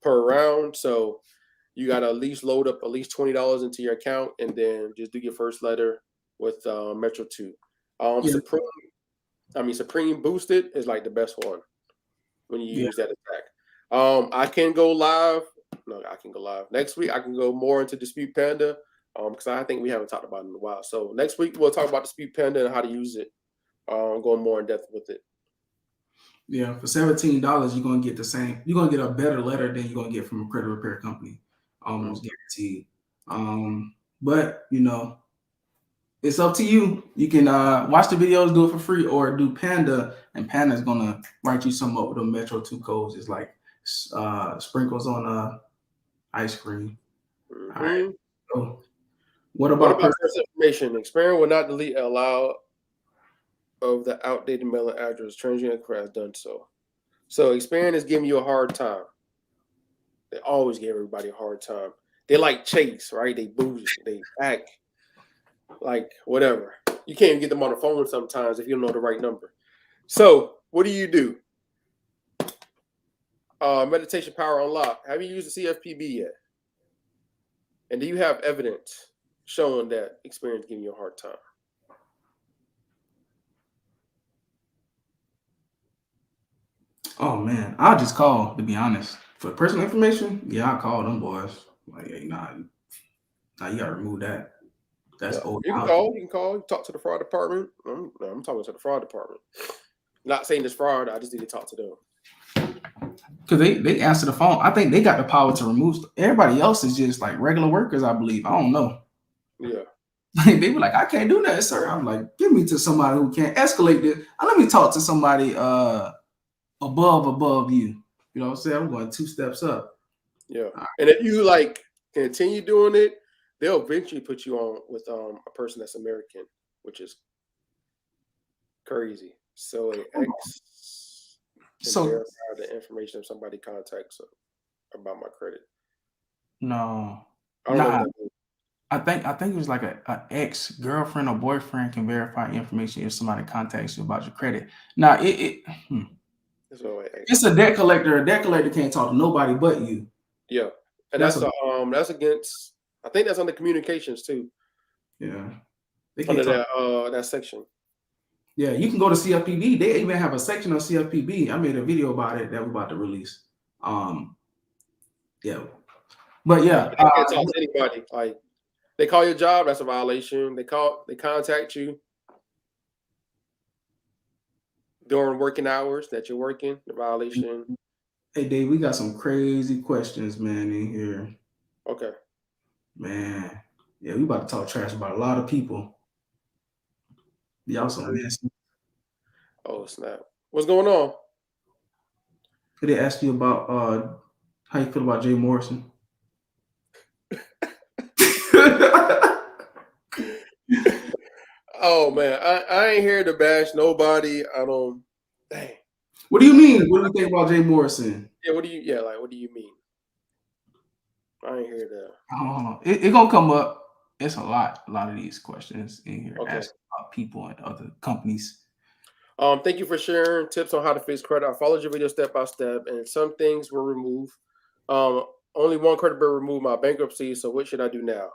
per round. So you got to at least load up at least $20 into your account and then just do your first letter with Metro 2. Supreme Boosted is like the best one when you use that attack. I can go live. No, I can go live. Next week, I can go more into Dispute Panda because I think we haven't talked about it in a while. So next week, we'll talk about Dispute Panda and how to use it, going more in depth with it. Yeah, for $17, you're going to get the same. You're going to get a better letter than you're going to get from a credit repair company, almost guaranteed. But, it's up to you. You can watch the videos, do it for free, or do Panda, and Panda's gonna write you some up with the Metro 2 codes. It's like sprinkles on ice cream. Mm-hmm. All right. So what about personal information? Experian will not delete allow of the outdated mailing address. TransUnion has done so. So Experian is giving you a hard time. They always give everybody a hard time. They like Chase, right? They boost, they act like whatever. You can't even get them on the phone sometimes if you don't know the right number. So what do? Meditation Power Unlock. Have you used the CFPB yet? And do you have evidence showing that Experian giving you a hard time? Oh man, I'll just call, to be honest. For personal information, yeah, I'll call them boys. Like, hey, nah, you gotta remove that. That's Yeah, old. you can call. You can call. You talk to the fraud department. I'm talking to the fraud department. Not saying it's fraud. I just need to talk to them. Because they answer the phone. I think they got the power to remove stuff. Everybody else is just like regular workers, I believe. I don't know. Yeah. They were like, I can't do that, sir. I'm like, give me to somebody who can escalate this. Let me talk to somebody above you. You know what I'm saying? I'm going 2 steps up. Yeah. And if you like continue doing it, they'll eventually put you on with a person that's American, which is crazy. So an X can verify the information if somebody contacts about my credit. No. I don't know what that means. I think it was like a ex girlfriend or boyfriend can verify information if somebody contacts you about your credit. Now it's a debt collector. A debt collector can't talk to nobody but you. Yeah, and that's against. I think that's under communications too. Yeah, under that section. Yeah, you can go to CFPB. They even have a section on CFPB. I made a video about it that we're about to release. Yeah, but yeah, they can't talk to anybody. Like they call your job, that's a violation. They contact you during working hours that you're working, the violation. Hey Dave, we got some crazy questions, man, in here. Okay. Man, yeah, we about to talk trash about a lot of people. Y'all some messy. Oh snap! What's going on? Did they ask you about how you feel about Jay Morrison? Oh man, I ain't here to bash nobody. I don't. Dang. What do you mean? What do you think about Jay Morrison? Yeah, what do you mean? I ain't here to. It's gonna come up. It's a lot of these questions in here Okay. asking about people and other companies. Thank you for sharing tips on how to fix credit. I followed your video step by step, and some things were removed. Only one credit bureau removed my bankruptcy. So what should I do now?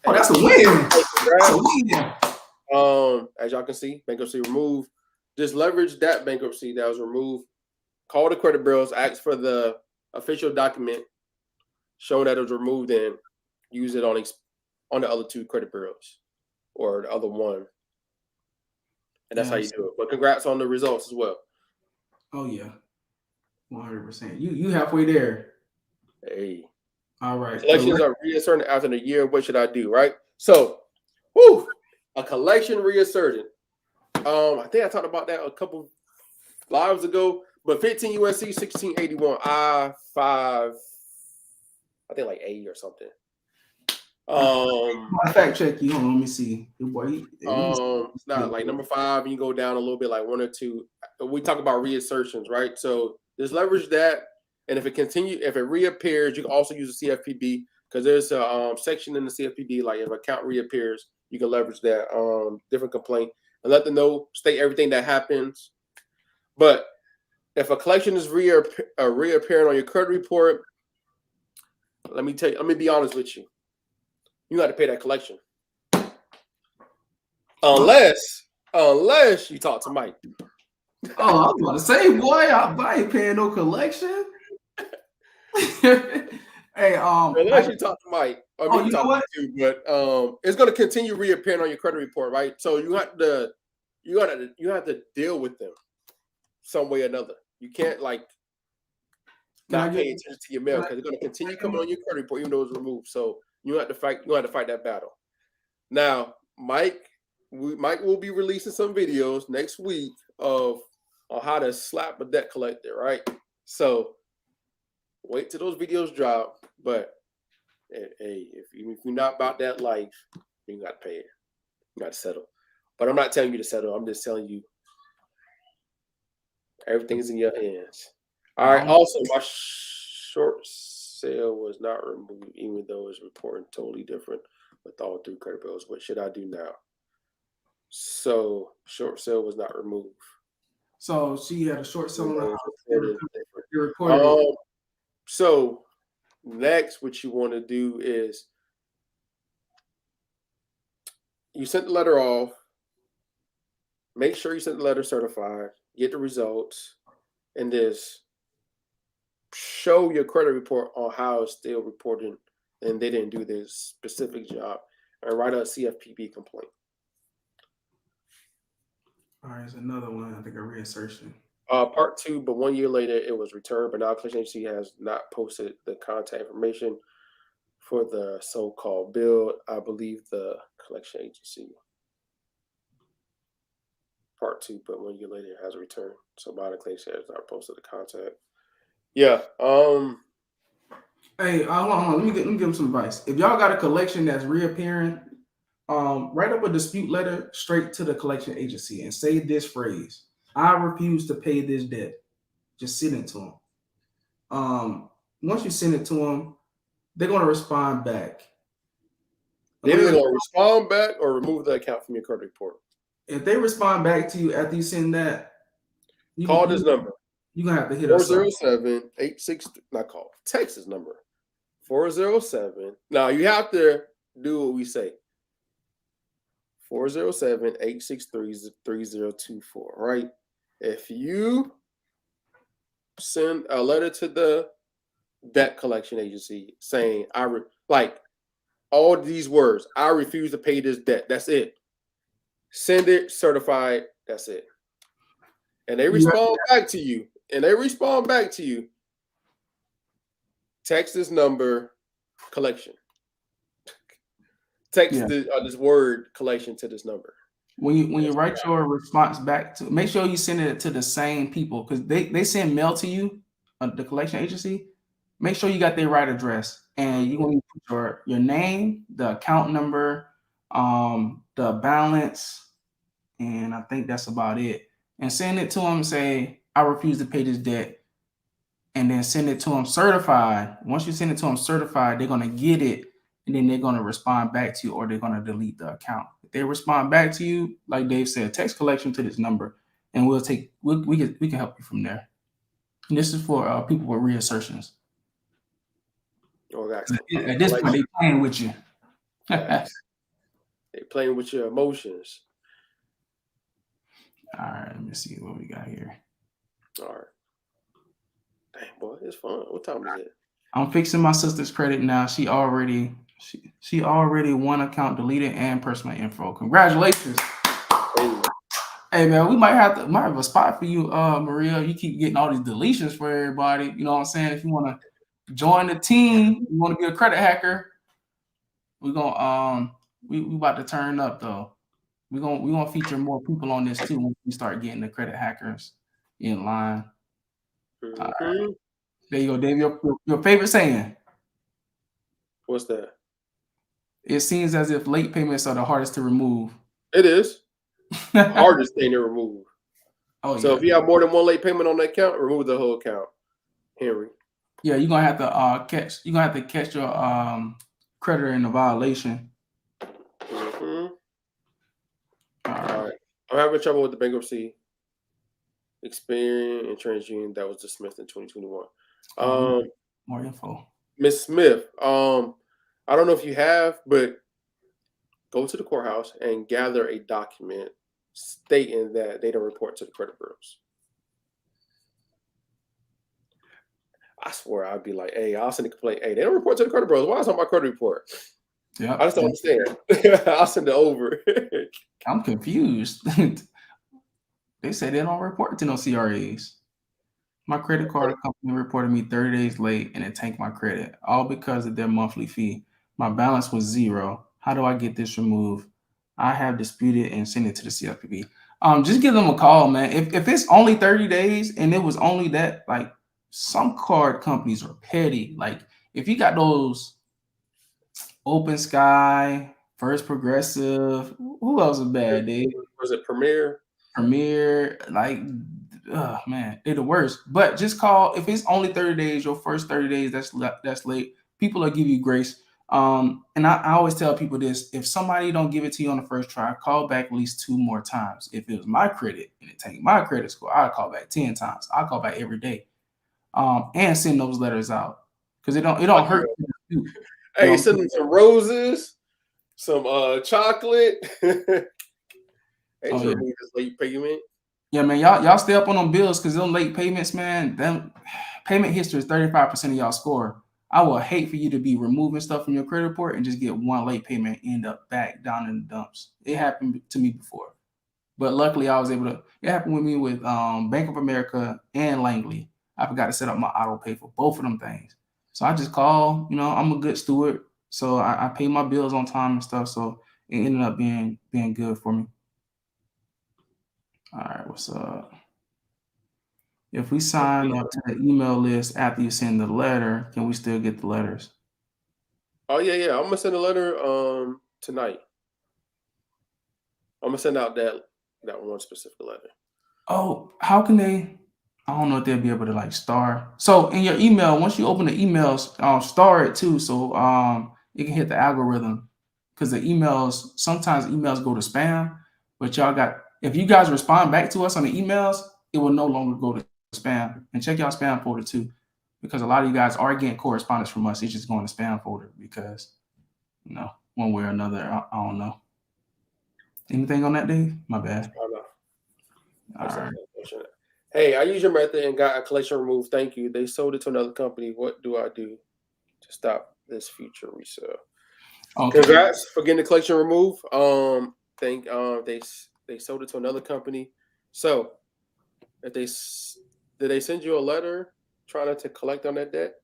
Oh, that's a win. That's a win. As y'all can see, bankruptcy removed. Just leverage that bankruptcy that was removed. Call the credit bureaus, ask for the official document showing that it was removed, and use it on the other 2 credit bureaus or the other one. And that's how you do it. But congrats on the results as well. Oh yeah, 100%. You halfway there. Hey. All right. Collections are reasserted after a year. What should I do? Right. So, a collection reasserted. I think I talked about that a couple lives ago. But 15 USC 1681 I-5. I think like 80 or something. Fact check you. Hold on, let me see. Boy, it's not like number 5. You go down a little bit, like 1 or 2. We talk about reinsertions, right? So just leverage that, and if it reappears, you can also use the CFPB because there's a section in the CFPB, like if an account reappears, you can leverage that different complaint and let them know, state everything that happens. But if a collection is reappearing on your credit report, let me be honest with you. You got to pay that collection. Unless you talk to Mike. Oh, I was about to say, boy, I ain't paying no collection. Hey, unless you talk to Mike. I mean, you know what? Too, but it's going to continue reappearing on your credit report, right? So you have to deal with them some way or another. You can't not pay attention to your mail because they're going to continue coming on your credit report even though it's removed. So you have to fight that battle. Now, Mike will be releasing some videos next week on how to slap a debt collector, right? So wait till those videos drop. But hey, if you're not about that life, you got to pay it. You got to settle. But I'm not telling you to settle. I'm just telling you everything's in your hands. All right. Also, my short sale was not removed, even though it's reporting totally different with all 3 credit bills. What should I do now? So short sale was not removed. So she had a short sale. So next, what you want to do is you sent the letter off. Make sure you sent the letter certified. Get the results. and this show your credit report on how it's still reporting and they didn't do this specific job, and write a CFPB complaint. All right, there's another one. I think a reinsertion. Part 2, but 1 year later it was returned, but now collection agency has not posted the contact information for the so-called bill. I believe the collection agency. Part 2, but 1 year later it has returned. So by the collection has not posted the contact. Yeah. Hey, hold on. Let me give them some advice. If y'all got a collection that's reappearing, write up a dispute letter straight to the collection agency and say this phrase: "I refuse to pay this debt." Just send it to them. Once you send it to them, they're going to respond back. They're either going to respond back or remove the account from your credit report. If they respond back to you after you send that, call this number. You're going to have to hit us up. 407-863, not call, text this number. 407. Now you have to do what we say. 407-863-3024, right? If you send a letter to the debt collection agency saying, like all these words, I refuse to pay this debt. That's it. Send it certified. That's it. And they respond back to you. Text this number, collection. Text this word collection to this number. When you write your response back to, make sure you send it to the same people, because they send mail to you, the collection agency. Make sure you got their right address, and you want to put your name, the account number, the balance, and I think that's about it. And send it to them and say, I refuse to pay this debt. And then send it to them certified. Once you send it to them certified, they're going to get it, and then they're going to respond back to you, or they're going to delete the account. If they respond back to you, like Dave said, text collection to this number, and we can help you from there. And this is for people with reinsertions. At this point, they're playing with you. They're playing with your emotions. All right, let me see what we got here. All right. Dang, boy, it's fun. What time is it? I'm fixing my sister's credit now. She already one account deleted and personal info. Congratulations. Hey man, we might have a spot for you, Maria. You keep getting all these deletions for everybody. You know what I'm saying? If you want to join the team, you want to be a credit hacker, we're gonna we about to turn up though. We're gonna feature more people on this too when we start getting the credit hackers in line. All right. There you go, Dave. Your favorite saying. What's that? It seems as if late payments are the hardest to remove. It is. Hardest thing to remove. Oh, so if you have more than one late payment on that account, remove the whole account, Henry. Yeah, you're gonna have to catch your creditor in a violation. All right. I'm having trouble with the bankruptcy Experian and TransUnion that was dismissed in 2021. More info. Ms. Smith, I don't know if you have, but go to the courthouse and gather a document stating that they don't report to the credit bureaus. I swear I'd be like, hey, I'll send a complaint. Hey, they don't report to the credit bureaus. Why is it on my credit report? Yeah, I just don't understand. I'll send it over. I'm confused. They say they don't report to no CRAs. My credit card company reported me 30 days late and it tanked my credit, all because of their monthly fee. My balance was zero. How do I get this removed? I have disputed and sent it to the CFPB. Just give them a call, man. If it's only 30 days and it was only that, like, some card companies are petty. Like, if you got those Open Sky, First Progressive, who else is bad, Dave? Was it Premier? Premier, like, man, they're the worst. But just call if it's only 30 days, your first 30 days that's late. People will give you grace. And I always tell people this: if somebody don't give it to you on the first try, call back at least 2 more times. If it was my credit and it tanked my credit score, I'd call back 10 times. I call back every day, and send those letters out because it don't hurt. Hey, send them some roses, some chocolate. Remove this late payment. Yeah, man, y'all stay up on them bills because them late payments, man. Them payment history is 35% of y'all score. I would hate for you to be removing stuff from your credit report and just get one late payment and end up back down in the dumps. It happened to me before, but luckily I was able to. It happened with me with Bank of America and Langley. I forgot to set up my auto pay for both of them things, so I just call. You know, I'm a good steward, so I pay my bills on time and stuff. So it ended up being good for me. All right, what's up? If we sign up to the email list after you send the letter, can we still get the letters? Oh yeah. I'm gonna send a letter tonight. I'm gonna send out that one specific letter. Oh, how can they? I don't know if they'll be able to like star. So in your email, once you open the emails, star it too, so it can hit the algorithm. Because the emails, sometimes emails go to spam, but y'all got if you guys respond back to us on the emails, it will no longer go to spam. And check y'all spam folder too, because a lot of you guys are getting correspondence from us. It's just going to spam folder because one way or another. I don't know. Anything on that, Dave? My bad. Oh, no. All right. Hey, I used your method and got a collection removed. Thank you. They sold it to another company. What do I do to stop this future resale? Okay. Congrats for getting the collection removed. Think they sold it to another company. So, if did they send you a letter trying to collect on that debt?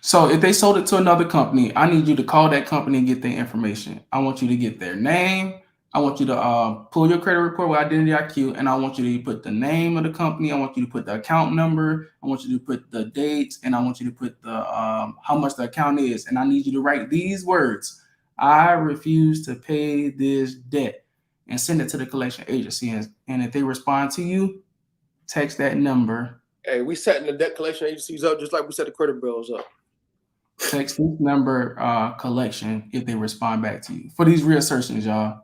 So if they sold it to another company, I need you to call that company and get their information. I want you to get their name. I want you to pull your credit report with Identity IQ, and I want you to put the name of the company. I want you to put the account number. I want you to put the dates, and I want you to put the how much the account is. And I need you to write these words: I refuse to pay this debt, and send it to the collection agency. And if they respond to you, text that number. Hey, we setting the debt collection agencies up just like we set the credit bills up. Text this number collection if they respond back to you for these reinsertions, y'all.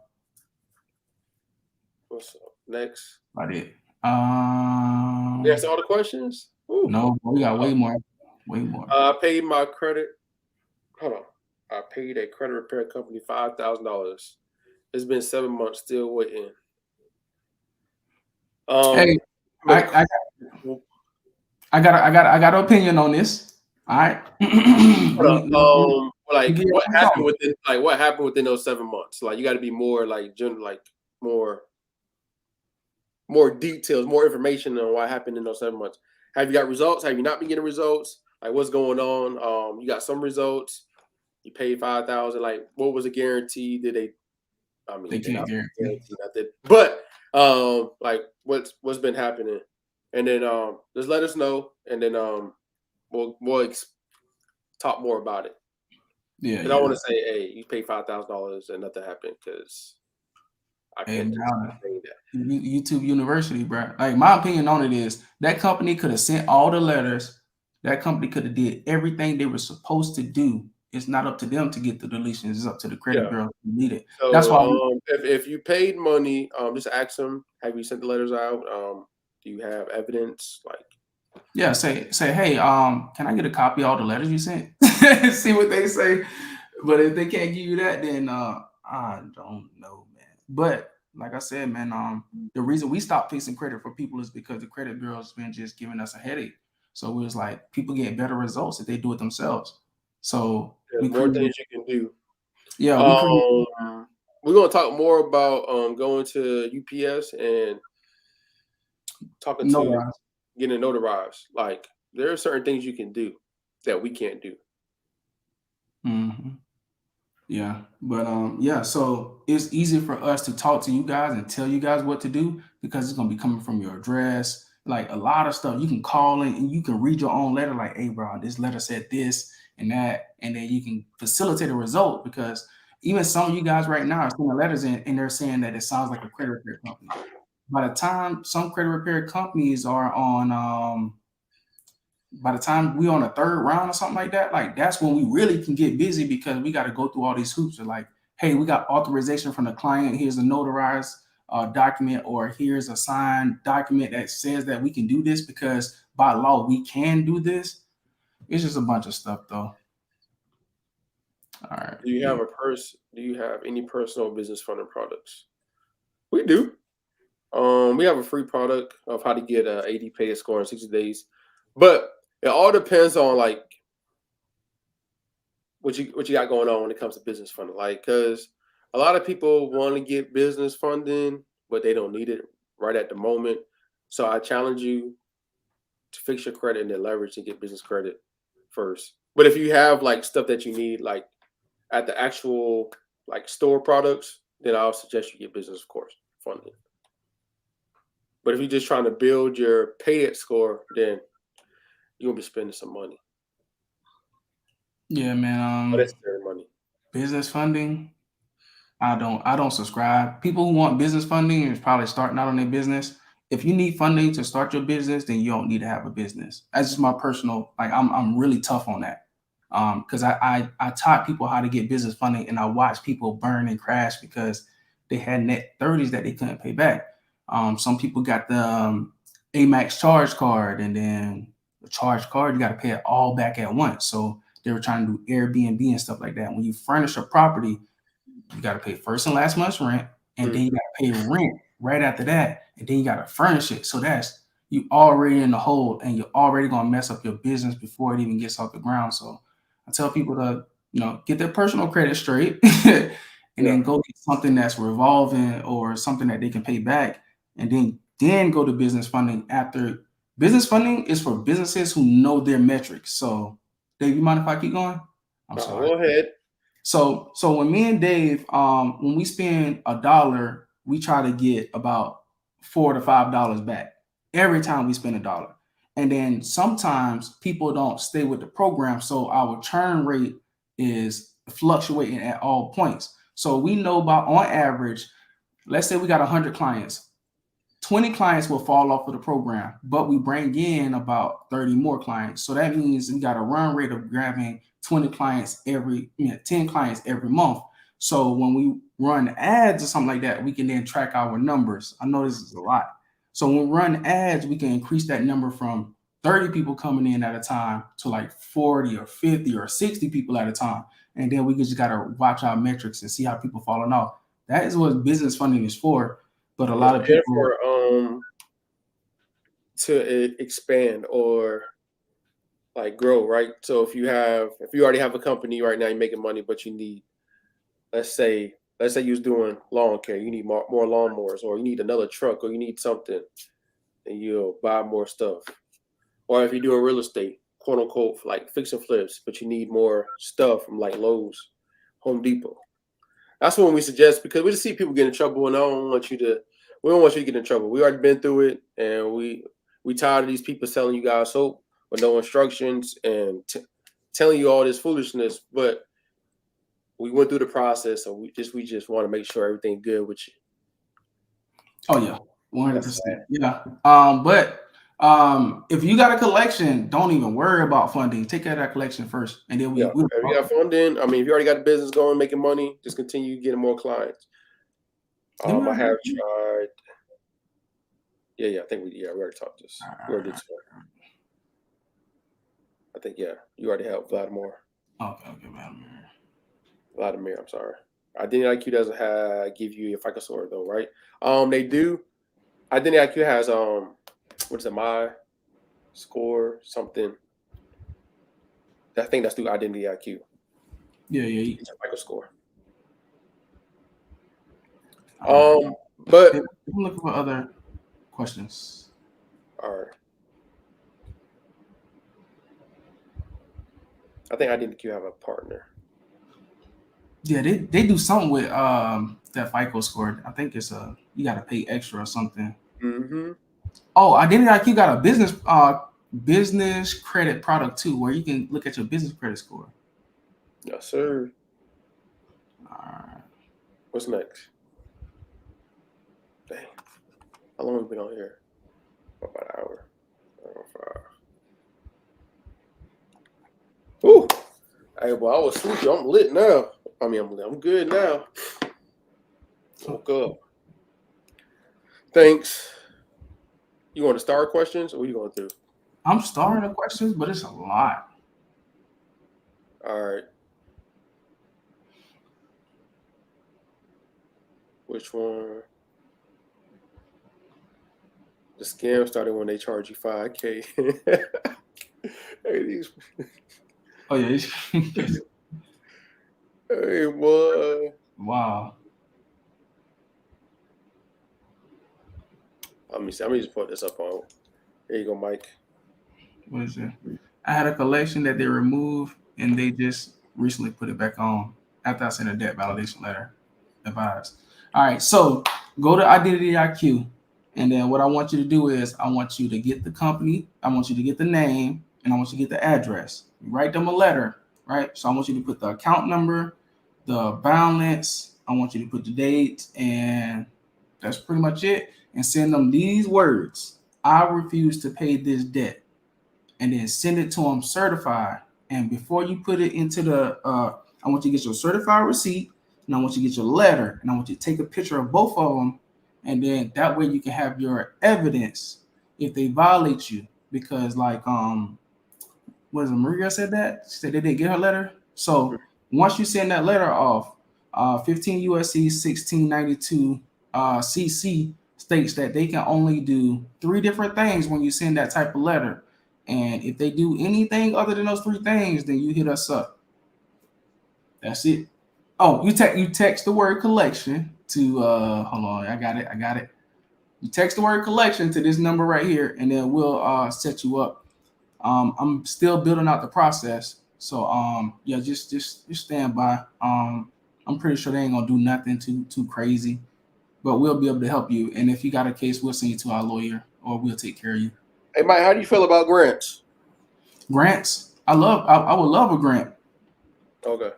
What's up? Next. About it. That's all the questions? Ooh. No, we got way more. Way more. I paid my credit. Hold on. I paid a credit repair company $5,000. It's been 7 months, still waiting. Hey, I got an opinion on this. All right. What happened within those 7 months? Like you got to be more like more details, more information on what happened in those 7 months. Have you got results? Have you not been getting results? Like what's going on? You got some results. You paid $5,000. Like what was the guarantee? Did they? I mean, they can't guarantee nothing. But like what's been happening, and then just let us know, and then we'll talk more about it. Yeah. I don't want to say, hey, you paid $5,000 and nothing happened because I can't say that. YouTube University, bro. Like my opinion on it is that company could have sent all the letters. That company could have did everything they were supposed to do. It's not up to them to get the deletions. It's up to the credit bureau to delete it. So, that's why if you paid money, just ask them, have you sent the letters out? Do you have evidence? Like, yeah, say, hey, can I get a copy of all the letters you sent? See what they say. But if they can't give you that, then I don't know, man. But like I said, man, the reason we stopped fixing credit for people is because the credit bureau's been just giving us a headache. So it was like people get better results if they do it themselves. So there's more things you can do. Yeah, we're gonna talk more about going to UPS and talking to getting notarized. Like there are certain things you can do that we can't do. Mm-hmm. Yeah, but yeah, so it's easy for us to talk to you guys and tell you guys what to do because it's gonna be coming from your address. Like a lot of stuff, you can call in and you can read your own letter. Like, hey, bro, this letter said this and that, and then you can facilitate a result because even some of you guys right now are sending letters in and they're saying that it sounds like a credit repair company. By the time some credit repair companies are on by the time we on a third round or something like that, like that's when we really can get busy because we got to go through all these hoops of like, hey, we got authorization from the client. Here's a notarized document, or here's a signed document that says that we can do this because by law we can do this. It's just a bunch of stuff, though. All right. Do you have any personal business funding products? We do. We have a free product of how to get a 80 pay score in 60 days, but it all depends on like what you got going on when it comes to business funding. Like, because a lot of people want to get business funding, but they don't need it right at the moment. So I challenge you to fix your credit and then leverage and get business credit first. But if you have like stuff that you need, like at the actual like store products, then I'll suggest you get business, of course, funding. But if you're just trying to build your pay it score, then you'll be spending some money. Yeah, man. Unnecessary money. Business funding, I don't subscribe. People who want business funding is probably starting out on their business. If you need funding to start your business, then you don't need to have a business. That's just my personal, like I'm really tough on that. Because I taught people how to get business funding, and I watched people burn and crash because they had net 30s that they couldn't pay back. Some people got the Amex charge card, and then the charge card, you got to pay it all back at once. So they were trying to do Airbnb and stuff like that. When you furnish a property, you got to pay first and last month's rent, and then you got to pay rent right after that, and then you got to furnish it. So that's you already in the hole, and you're already gonna mess up your business before it even gets off the ground. So I tell people to get their personal credit straight, and then go get something that's revolving or something that they can pay back, and then go to business funding after. Business funding is for businesses who know their metrics. So, Dave, you mind if I keep going? I'm sorry. Go ahead. So when me and Dave, when we spend $1, we try to get about $4 to $5 back every time we spend $1. And then sometimes people don't stay with the program, so our churn rate is fluctuating at all points. So we know about on average, let's say we got 100 clients. 20 clients will fall off of the program, but we bring in about 30 more clients. So that means we got a run rate of grabbing 10 clients every month. So when we run ads or something like that, we can then track our numbers. I know this is a lot. So when we run ads, we can increase that number from 30 people coming in at a time to like 40 or 50 or 60 people at a time. And then we just got to watch our metrics and see how people falling off. That is what business funding is for. But a lot of people to expand or like grow, right? So if you already have a company right now, you're making money, but you need, let's say you was doing lawn care, you need more lawnmowers, or you need another truck, or you need something, and you'll buy more stuff. Or if you're doing real estate, quote unquote, like fix and flips, but you need more stuff from like Lowe's, Home Depot. That's when we suggest, because we just see people get in trouble, and we don't want you to get in trouble. We already been through it, and we tired of these people selling you guys soap with no instructions and telling you all this foolishness. But we went through the process, so we just want to make sure everything's good with you. Oh yeah, 100%. Yeah. But if you got a collection, don't even worry about funding. Take care of that collection first, and then if you got funding, I mean, if you already got a business going, making money, just continue getting more clients. I have tried. Yeah, I think we already talked this. We already did so. I think you already helped Vladimir. Okay, Vladimir, I'm sorry. Identity IQ doesn't give you a FICO score though, right? They do. Identity IQ has what is it? My score something. I think that's through Identity IQ. Yeah. It's a FICO score. But I'm looking for other questions. All right. I think Identity IQ have a partner. Yeah, they do something with that FICO score. I think it's you got to pay extra or something. Mm-hmm. Oh, Identity IQ got a business credit product too, where you can look at your business credit score. Yes, sir. All right. What's next? Dang. How long have we been on here? About an hour. 5. Ooh. Hey, well, I was sleepy. I'm lit now. I mean, I'm good now. Woke up. Thanks. You want to start questions, or what are you going to do? I'm starting the questions, but it's a lot. All right. Which one? The scam started when they charge you $5K. Hey, these. Oh yeah. Hey, boy. Wow. Let me see. Let me just put this up on. There you go, Mike. What is it? I had a collection that they removed, and they just recently put it back on after I sent a debt validation letter. Advised. All right, so go to Identity IQ, and then what I want you to do is I want you to get the company, I want you to get the name, and I want you to get the address. You write them a letter, right? So I want you to put the account number, the balance, I want you to put the date, and that's pretty much it. And send them these words: I refuse to pay this debt, and then send it to them certified. And before you put it into the, I want you to get your certified receipt, and I want you to get your letter, and I want you to take a picture of both of them, and then that way you can have your evidence if they violate you. Because like what is it, Maria said that? She said they didn't get her letter. So once you send that letter off, 15 USC 1692 CC states that they can only do 3 different things when you send that type of letter. And if they do anything other than those 3 things, then you hit us up. That's it. Oh, you text the word collection to hold on, I got it. You text the word collection to this number right here, and then we'll set you up. I'm still building out the process. So yeah, just stand by. I'm pretty sure they ain't gonna do nothing too crazy, but we'll be able to help you. And if you got a case, we'll send you to our lawyer, or we'll take care of you. Hey, Mike, how do you feel about grants? Grants? I would love a grant. Okay.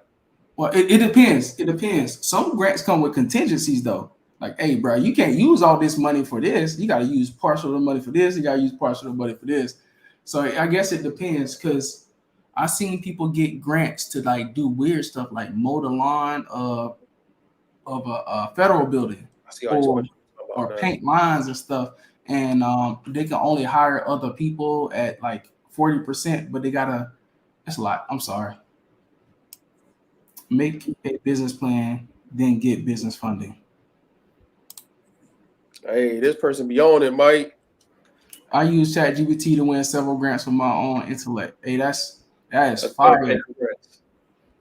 Well, it depends. It depends. Some grants come with contingencies though. Like, hey, bro, you can't use all this money for this. You got to use partial of the money for this. You got to use partial of the money for this. So I guess it depends, because I've seen people get grants to like do weird stuff, like mow the lawn of a federal building, or paint lines and stuff. And they can only hire other people at like 40%, but they gotta. That's a lot. I'm sorry. Make a business plan, then get business funding. Hey, this person be on it, Mike. I use ChatGPT to win several grants with my own intellect. Hey, that is fire.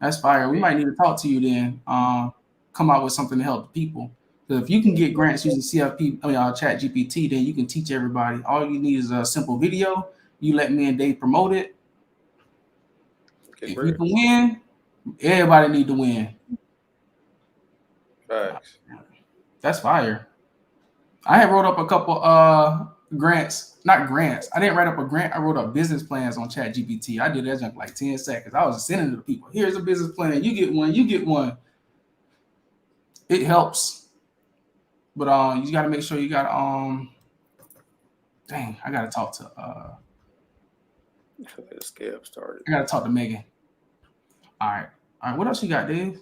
That's fire. We might need to talk to you then. Come out with something to help the people. Because if you can get grants using ChatGPT, then you can teach everybody. All you need is a simple video. You let me and Dave promote it. Okay, if you can win, everybody need to win. Thanks. That's fire. I had wrote up a couple grants, not grants. I didn't write up a grant. I wrote up business plans on ChatGPT. I did that in like 10 seconds. I was just sending it to people. Here's a business plan. You get one. You get one. It helps, but you got to make sure you got Dang, I got to talk to Let's get started. I got to talk to Megan. All right. What else you got, Dave?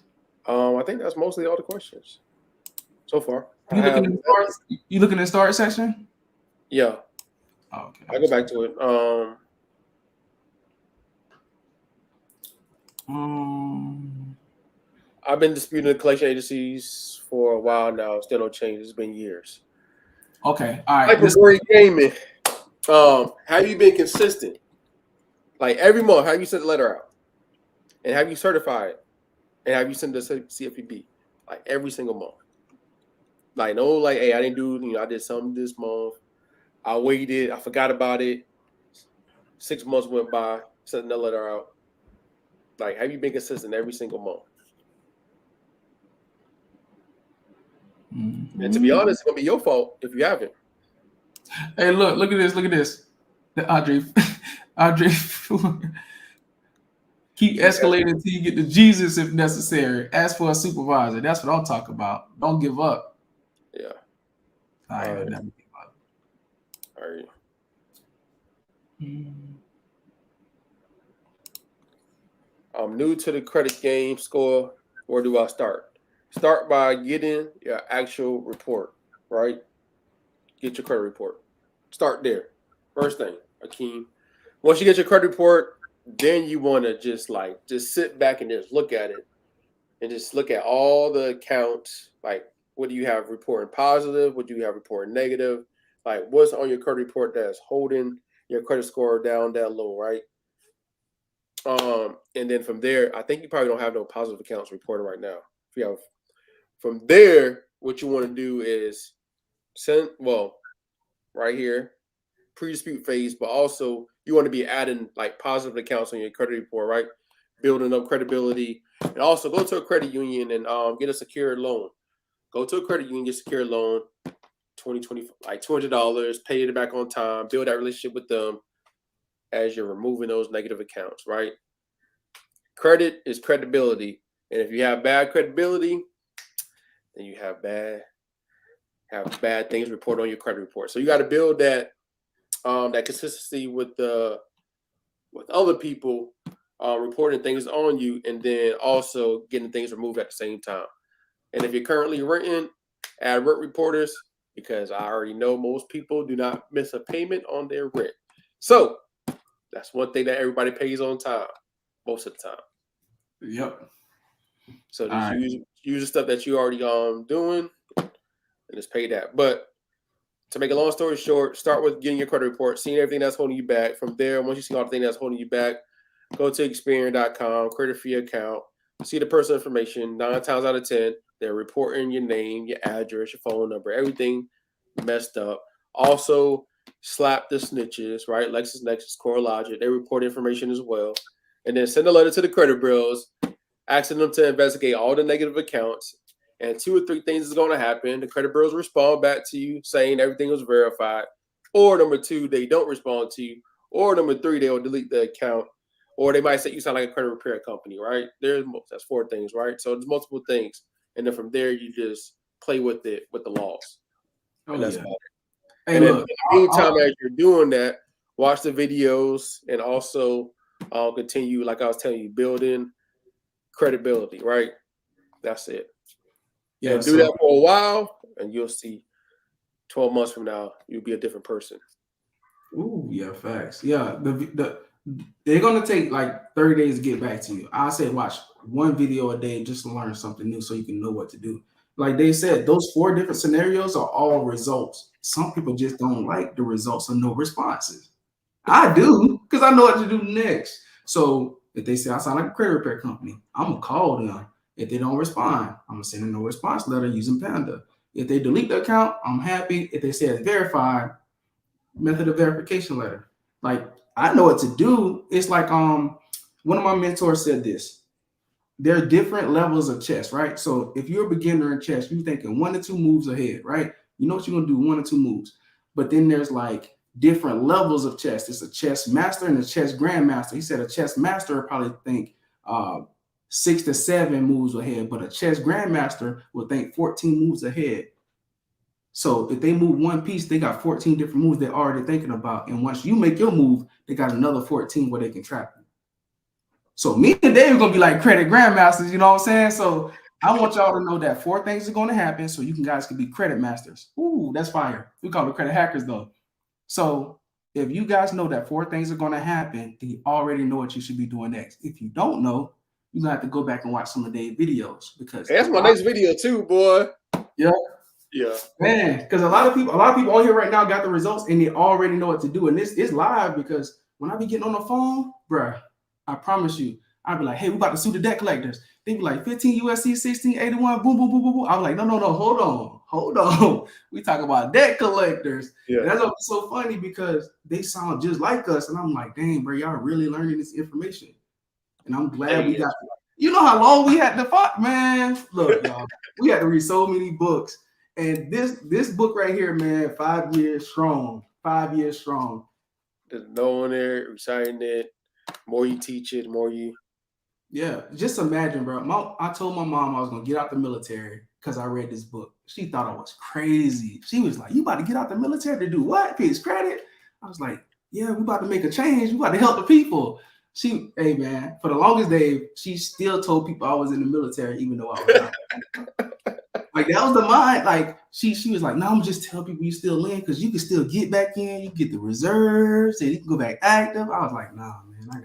I think that's mostly all the questions so far. You looking at the start section? Yeah. Oh, okay. I'll go back to it. I've been disputing the collection agencies for a while now. Still no change. It's been years. Okay. All right. Hyperborean gaming. Have you been consistent? Like every month, have you sent a letter out? And have you certified? And have you sent the CFPB? Like every single month. Like, no, like, hey, I didn't do, I did something this month. I waited. I forgot about it. 6 months went by. Sent another letter out. Like, have you been consistent every single month? Mm-hmm. And to be honest, it's going to be your fault if you haven't. Hey, look at this. The Andre. Keep escalating until you get to Jesus if necessary. Ask for a supervisor. That's what I'm talking about. Don't give up. Yeah. I never give up. All right. I'm new to the credit game score. Where do I start? Start by getting your actual report, right? Get your credit report. Start there. First thing, Akeem. Once you get your credit report, then you want to just sit back and just look at it and just look at all the accounts. Like, what do you have reporting positive? What do you have reporting negative? Like what's on your credit report that's holding your credit score down that low, right? And then from there, I think you probably don't have no positive accounts reported right now. If you have, from there, what you want to do is right here, pre-dispute phase, but also you want to be adding like positive accounts on your credit report, right? Building up credibility, and also go to a credit union and get a secured loan. Go to a credit union, get a secured loan, like $200, pay it back on time, build that relationship with them as you're removing those negative accounts, right? Credit is credibility, and if you have bad credibility, then you have bad things reported on your credit report. So you got to build that consistency with other people reporting things on you, and then also getting things removed at the same time. And if you're currently renting, add rent reporters, because I already know most people do not miss a payment on their rent. So that's one thing that everybody pays on time, most of the time. Yep. So just use the stuff that you already doing, and just pay that. But to make a long story short, start with getting your credit report, seeing everything that's holding you back. From there, once you see all the things that's holding you back, go to Experian.com, create a free account, see the personal information. 9 times out of 10, they're reporting your name, your address, your phone number, everything messed up. Also, slap the snitches, right? LexisNexis, CoreLogic, they report information as well. And then send a letter to the credit bureaus, asking them to investigate all the negative accounts. And 2 or 3 things is going to happen. The credit bureaus respond back to you saying everything was verified. Or number 2, they don't respond to you. Or number 3, they will delete the account. Or they might say you sound like a credit repair company, right? That's 4 things, right? So there's multiple things. And then from there, you just play with it, with the laws. And that's about it. Hey, and look, in the meantime, as you're doing that, watch the videos and also continue, like I was telling you, building credibility, right? That's it. Yeah, and do that for a while, and you'll see 12 months from now, you'll be a different person. Ooh, yeah, facts. Yeah, they're going to take like 30 days to get back to you. I say watch 1 video a day just to learn something new so you can know what to do. Like they said, those 4 different scenarios are all results. Some people just don't like the results of no responses. I do, because I know what to do next. So if they say I sound like a credit repair company, I'm going to call them. If they don't respond, I'm going to send a no response letter using Panda. If they delete the account, I'm happy. If they say it's verified, method of verification letter. Like, I know what to do. It's like one of my mentors said this. There are different levels of chess, right? So if you're a beginner in chess, you're thinking 1 to 2 moves ahead, right? You know what you're going to do, 1 or 2 moves. But then there's like different levels of chess. There's a chess master and a chess grandmaster. He said a chess master would probably think 6 to 7 moves ahead, but a chess grandmaster would think 14 moves ahead. So if they move 1 piece, they got 14 different moves they're already thinking about. And once you make your move, they got another 14 where they can trap you. So me and Dave are going to be like credit grandmasters, you know what I'm saying? So I want y'all to know that 4 things are going to happen so you guys can be credit masters. Ooh, that's fire. We call it credit hackers, though. So if you guys know that 4 things are going to happen, then you already know what you should be doing next. If you don't know, you're going to have to go back and watch some of Dave's videos. Because hey, that's my next video too, boy. Yeah. Yeah. Man, because a lot of people on here right now got the results and they already know what to do. And this is live because when I be getting on the phone, bruh, I promise you, I'd be like, hey, we about to sue the debt collectors. They be like 15 USC 1681, boom, boom, boom, boom, boom. I was like, no, hold on. We talk about debt collectors. Yeah. And that's what's so funny because they sound just like us. And I'm like, dang, bro, y'all really learning this information. And I'm glad we got, you know how long we had to fight, man. Look, y'all, we had to read so many books. And this book right here, man, 5 years strong. 5 years strong. Just knowing it, reciting it, more you teach it, more you. Yeah, just imagine, bro. I told my mom I was gonna get out the military because I read this book. She thought I was crazy. She was like, "You about to get out the military to do what? Pay his credit?" I was like, "Yeah, we about to make a change. We about to help the people." Hey man, for the longest day, she still told people I was in the military, even though I was not. Like that was the mind. Like she was like, "No, I'm just telling people you still in because you can still get back in. You get the reserves and you can go back active." I was like, "Nah, man, I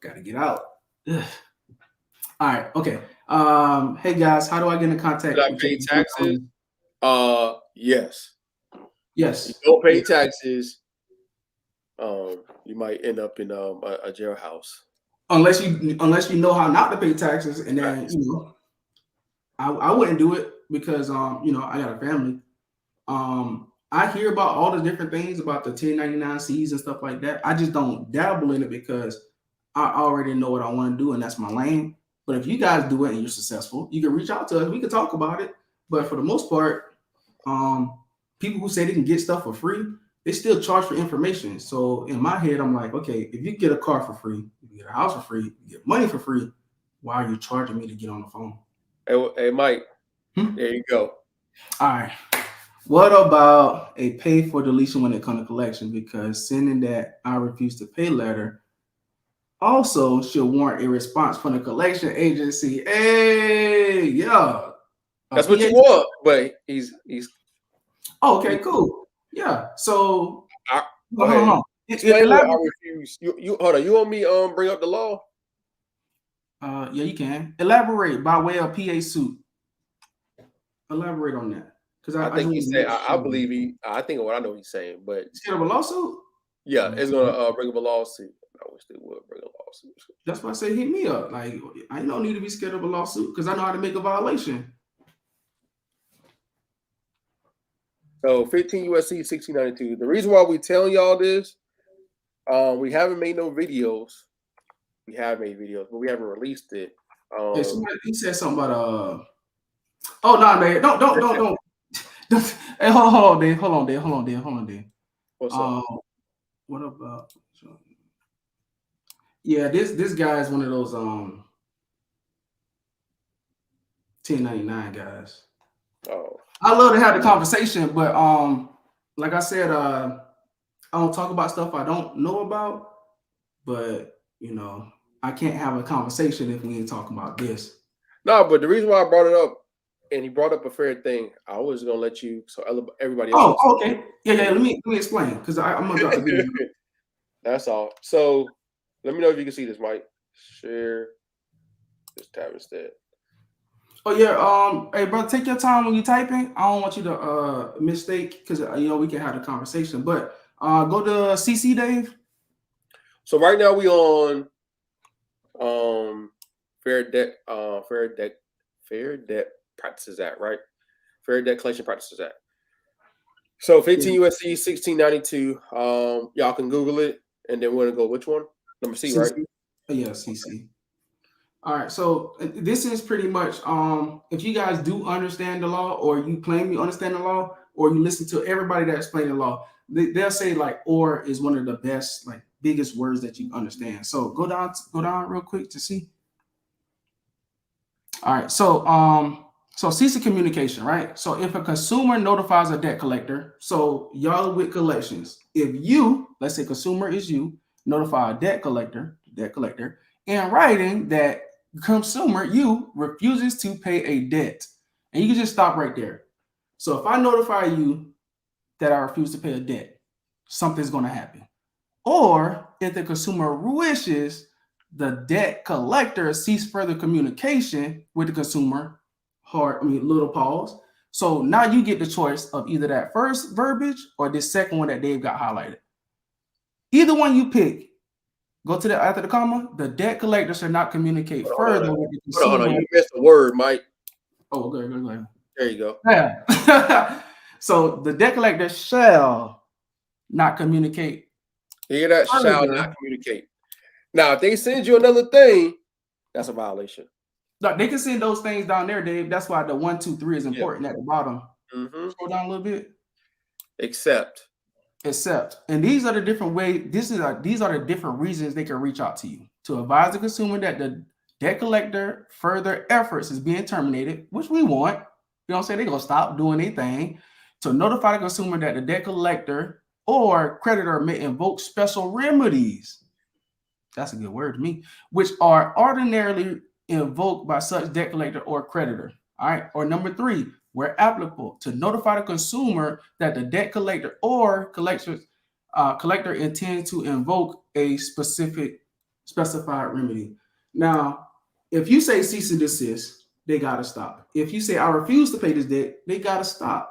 gotta get out." Ugh. All right, okay. Hey guys, how do I get in contact? Did I pay taxes? Yes. Yes. You don't pay taxes, you might end up in a jailhouse. Unless you know how not to pay taxes, and then I wouldn't do it because I got a family. I hear about all the different things about the 1099-Cs and stuff like that. I just don't dabble in it because I already know what I want to do, and that's my lane. But if you guys do it and you're successful, you can reach out to us. We can talk about it. But for the most part, people who say they can get stuff for free, they still charge for information. So in my head, I'm like, okay, if you get a car for free, you get a house for free, you get money for free, why are you charging me to get on the phone? Hey Mike, there you go. All right. What about a pay for deletion when it comes to collection? Because sending that I refuse to pay letter also should warrant a response from the collection agency. Hey, yeah. That's what you want, but he's. Oh, okay, cool. Yeah. So go ahead. Explain what I refuse. You hold on. You want me bring up the law? Yeah, you can elaborate by way of PA suit. Elaborate on that, because I think he's saying. I believe he. I think what I know he's saying, but scared of a lawsuit. Yeah, it's gonna bring up a lawsuit. I wish they would bring a lawsuit. That's why I say hit me up. Like I don't need to be scared of a lawsuit because I know how to make a violation. So 15 USC 1692. The reason why we telling y'all this, we haven't made no videos. We have made videos, but we haven't released it. He said something about Oh no, man! Don't. Hey, hold on, Dan. What's up? What about? Yeah, this guy is one of those 1099 guys. Oh, I love to have the conversation, but like I said, I don't talk about stuff I don't know about. But I can't have a conversation if we ain't talking about this. No, but the reason why I brought it up, and he brought up a fair thing, I was gonna let you, so everybody else. Oh, okay. Yeah. Let me explain because I'm gonna drop the video. That's all. So let me know if you can see this, Mike. Share this tab instead. Oh yeah. Hey, brother, take your time when you're typing. I don't want you to mistake because we can have a conversation. But go to CC, Dave. So right now we on Fair Debt Practices Act, right? Fair Debt Collection Practices Act. So 15 USC 1692. Y'all can Google it, and then we're gonna go which one? Number C, right? Yeah, CC. All right. So this is pretty much if you guys do understand the law, or you claim you understand the law, or you listen to everybody that explains the law, they'll say like "or" is one of the best, like biggest words that you understand. So go down real quick to see. All right. So cease of communication, right? So if a consumer notifies a debt collector, so y'all with collections, if you, let's say consumer is you, notify a debt collector, in writing that consumer, you, refuses to pay a debt. And you can just stop right there. So if I notify you that I refuse to pay a debt, something's going to happen. Or if the consumer wishes the debt collector cease further communication with the consumer, little pause. So now you get the choice of either that first verbiage or this second one that Dave got highlighted. Either one you pick, go to after the comma, the debt collector should not communicate further with the consumer. Hold on, you missed a word, Mike. Oh, go ahead. There you go. Yeah. So the debt collector shall not communicate. You hear that? Shall not communicate. Now, if they send you another thing, that's a violation. No, they can send those things down there, Dave. That's why the 1, 2, 3 is important at the bottom. Scroll down a little bit. Except. And these are the different ways. These are the different reasons they can reach out to you to advise the consumer that the debt collector further efforts is being terminated, which we want. You know what I'm saying? They're gonna stop doing anything. To notify the consumer that the debt collector or creditor may invoke special remedies. That's a good word to me, which are ordinarily invoked by such debt collector or creditor. All right. Or number 3, where applicable, to notify the consumer that the debt collector or collector intends to invoke a specified remedy. Now, if you say cease and desist, they gotta stop. If you say I refuse to pay this debt, they gotta stop.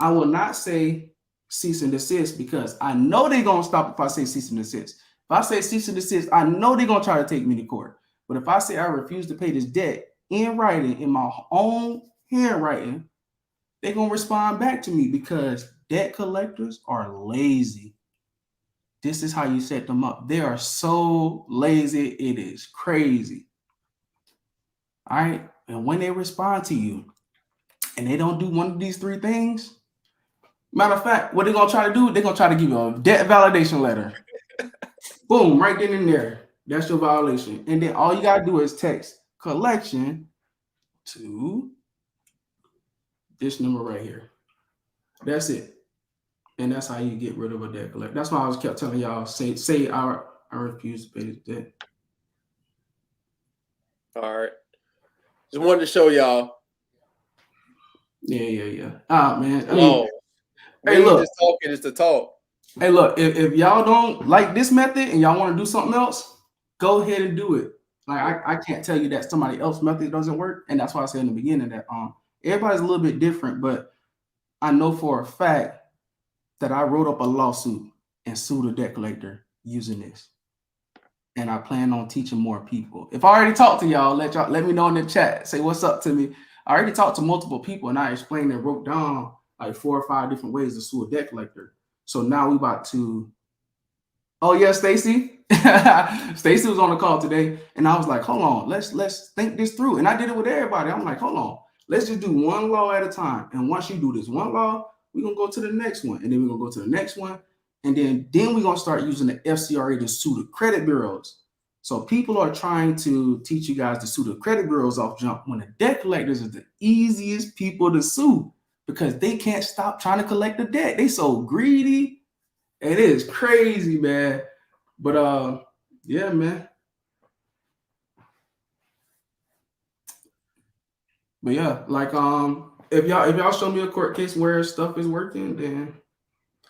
I will not say cease and desist, because I know they're gonna stop if I say cease and desist. If I say cease and desist, I know they're gonna try to take me to court. But if I say I refuse to pay this debt in writing, in my own handwriting, they're gonna respond back to me, because debt collectors are lazy. This is how you set them up. They are so lazy, it is crazy. All right. And when they respond to you and they don't do one of these three things, matter of fact, what they're gonna try to do, they're gonna try to give you a debt validation letter. Boom, right then and there. That's your violation. And then all you gotta do is text collection to this number right here. That's it. And that's how you get rid of a debt collector. That's why I was kept telling y'all, say I refuse to pay this debt. All right. Just wanted to show y'all. Yeah. Man. I mean, hey, look. Just talking is to talk. Hey, look. If y'all don't like this method and y'all want to do something else, go ahead and do it. Like I can't tell you that somebody else's method doesn't work, and that's why I said in the beginning that everybody's a little bit different. But I know for a fact that I wrote up a lawsuit and sued a debt collector using this. And I plan on teaching more people. If I already talked to y'all, let me know in the chat. Say what's up to me. I already talked to multiple people, and I explained and wrote down like 4 or 5 different ways to sue a debt collector. So now we about to. Oh yeah, Stacy. Stacy was on the call today, and I was like, hold on, let's think this through. And I did it with everybody. I'm like, hold on, let's just do one law at a time. And once you do this one law, we're gonna go to the next one, and then we're gonna go to the next one. And then we're going to start using the FCRA to sue the credit bureaus. So people are trying to teach you guys to sue the credit bureaus off jump, when the debt collectors are the easiest people to sue, because they can't stop trying to collect the debt. They so greedy. It is crazy, man. But yeah, man. But yeah, like if y'all show me a court case where stuff is working, then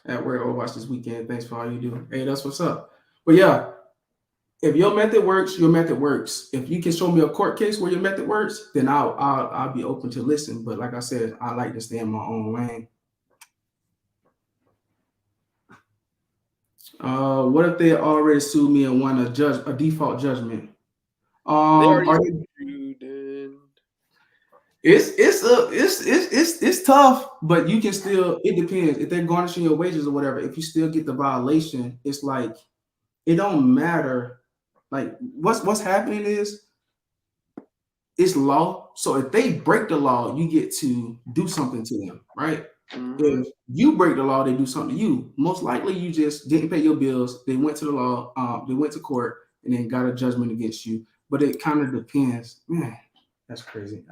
at work or watch this weekend. Thanks for all you do. Hey, that's what's up. But yeah, if your method works, your method works. If you can show me a court case where your method works, then I'll be open to listen. But like I said, I like to stay in my own lane. What if they already sued me and won a default judgment? It's tough, but you can still. It depends if they're garnishing your wages or whatever. If you still get the violation, it's like it don't matter. Like what's happening is it's law. So if they break the law, you get to do something to them, right? Mm-hmm. If you break the law, they do something to you. Most likely, you just didn't pay your bills. They went to the law. They went to court and then got a judgment against you. But it kind of depends. Man, that's crazy.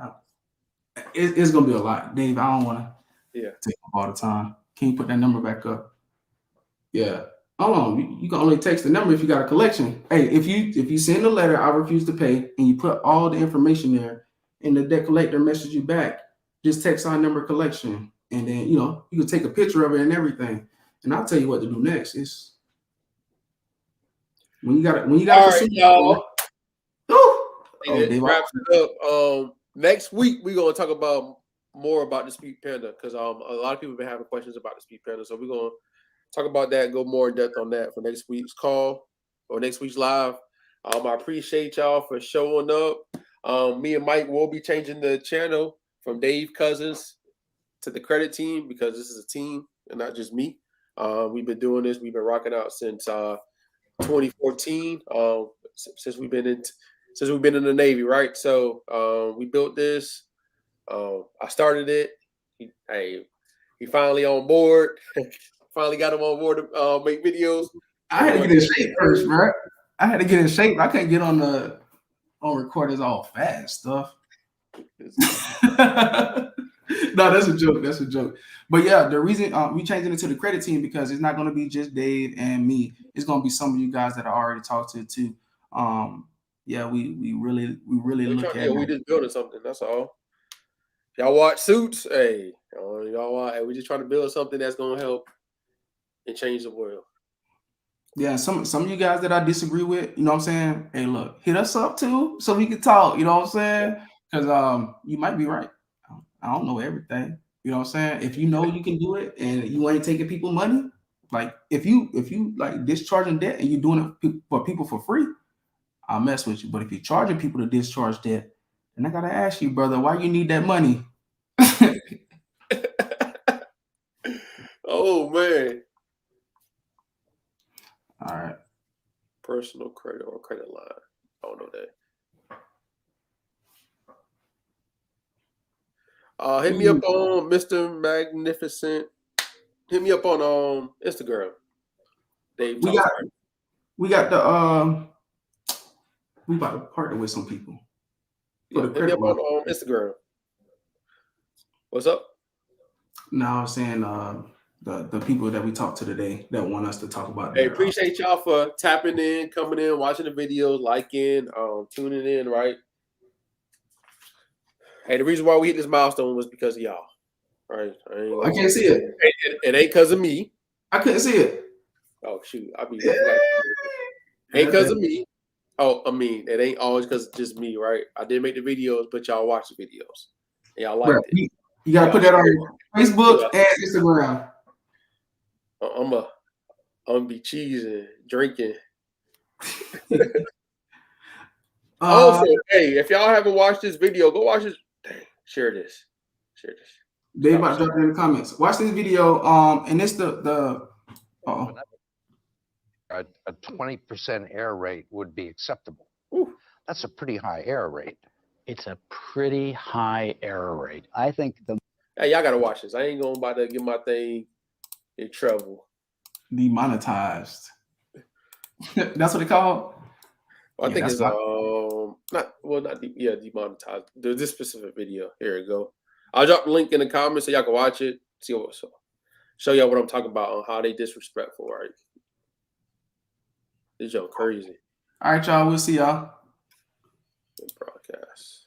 It's gonna be a lot, Dave. I don't want to take up all the time. Can you put that number back up? Yeah. Hold on. You can only text the number if you got a collection. Hey, if you send a letter, I refuse to pay, and you put all the information there, and the debt collector messages you back, just text our number collection, and then you can take a picture of it and everything, and I'll tell you what to do next. It's when you got it. All right, y'all. It wraps it up. Next week we're gonna talk about more about the Speed Panda, because a lot of people have been having questions about the Speed Panda, so we're gonna talk about that, go more in depth on that for next week's call or next week's live. I appreciate y'all for showing up. Me and Mike will be changing the channel from Dave Cousins to the credit team, because this is a team and not just me. We've been doing this. We've been rocking out since 2014. Since we've been in the Navy, right? So we built this. I started it. He finally on board. Finally got him on board to make videos. I had to get in shape first, bro. I had to get in shape. I couldn't get on recorders all fast stuff. No, that's a joke. That's a joke. But yeah, the reason we changing it to the credit team, because it's not going to be just Dave and me. It's going to be some of you guys that I already talked to too. Yeah, we really look at. We just building something. That's all. Y'all watch Suits? Hey, y'all watch. Hey, we just trying to build something that's going to help and change the world. Yeah, some of you guys that I disagree with, you know what I'm saying? Hey, look, hit us up too, so we can talk. You know what I'm saying? Because you might be right. I don't know everything. You know what I'm saying? If you know you can do it and you ain't taking people money, like if you like discharging debt and you're doing it for people for free, I'll mess with you. But if you're charging people to discharge debt, then I gotta ask you, brother, why you need that money? Oh man. All right. Personal credit or credit line. I don't know that. Hit me up on Mr. Magnificent. Hit me up on Instagram. Dave We got the we about to partner with some people. Yeah, hit me up on Instagram. What's up? No, I was saying the people that we talked to today that want us to talk about. Hey, appreciate y'all for tapping in, coming in, watching the videos, liking, tuning in, right? Hey, the reason why we hit this milestone was because of y'all, right? I can't see it. It ain't because of me. I couldn't see it. Oh shoot, it ain't because of me. Oh, I mean, it ain't always because it's just me, right? I did make the videos, but y'all watch the videos. And y'all liked it. You gotta put that on Facebook and Instagram. I'm gonna be cheesing, drinking. Also, hey, if y'all haven't watched this video, go watch this. Dang, share this. They about to drop it in the comments. Watch this video. And it's the a 20% error rate would be acceptable. Ooh. That's a pretty high error rate. It's a pretty high error rate. I think Hey, y'all gotta watch this. I ain't going about to get my thing in trouble. Demonetized. That's what it called. Well, I think it's demonetized. There's this specific video. Here we go. I'll drop the link in the comments so y'all can watch it. Show y'all what I'm talking about on how they disrespectful, right? This joke crazy. All right, y'all. We'll see y'all. Broadcast.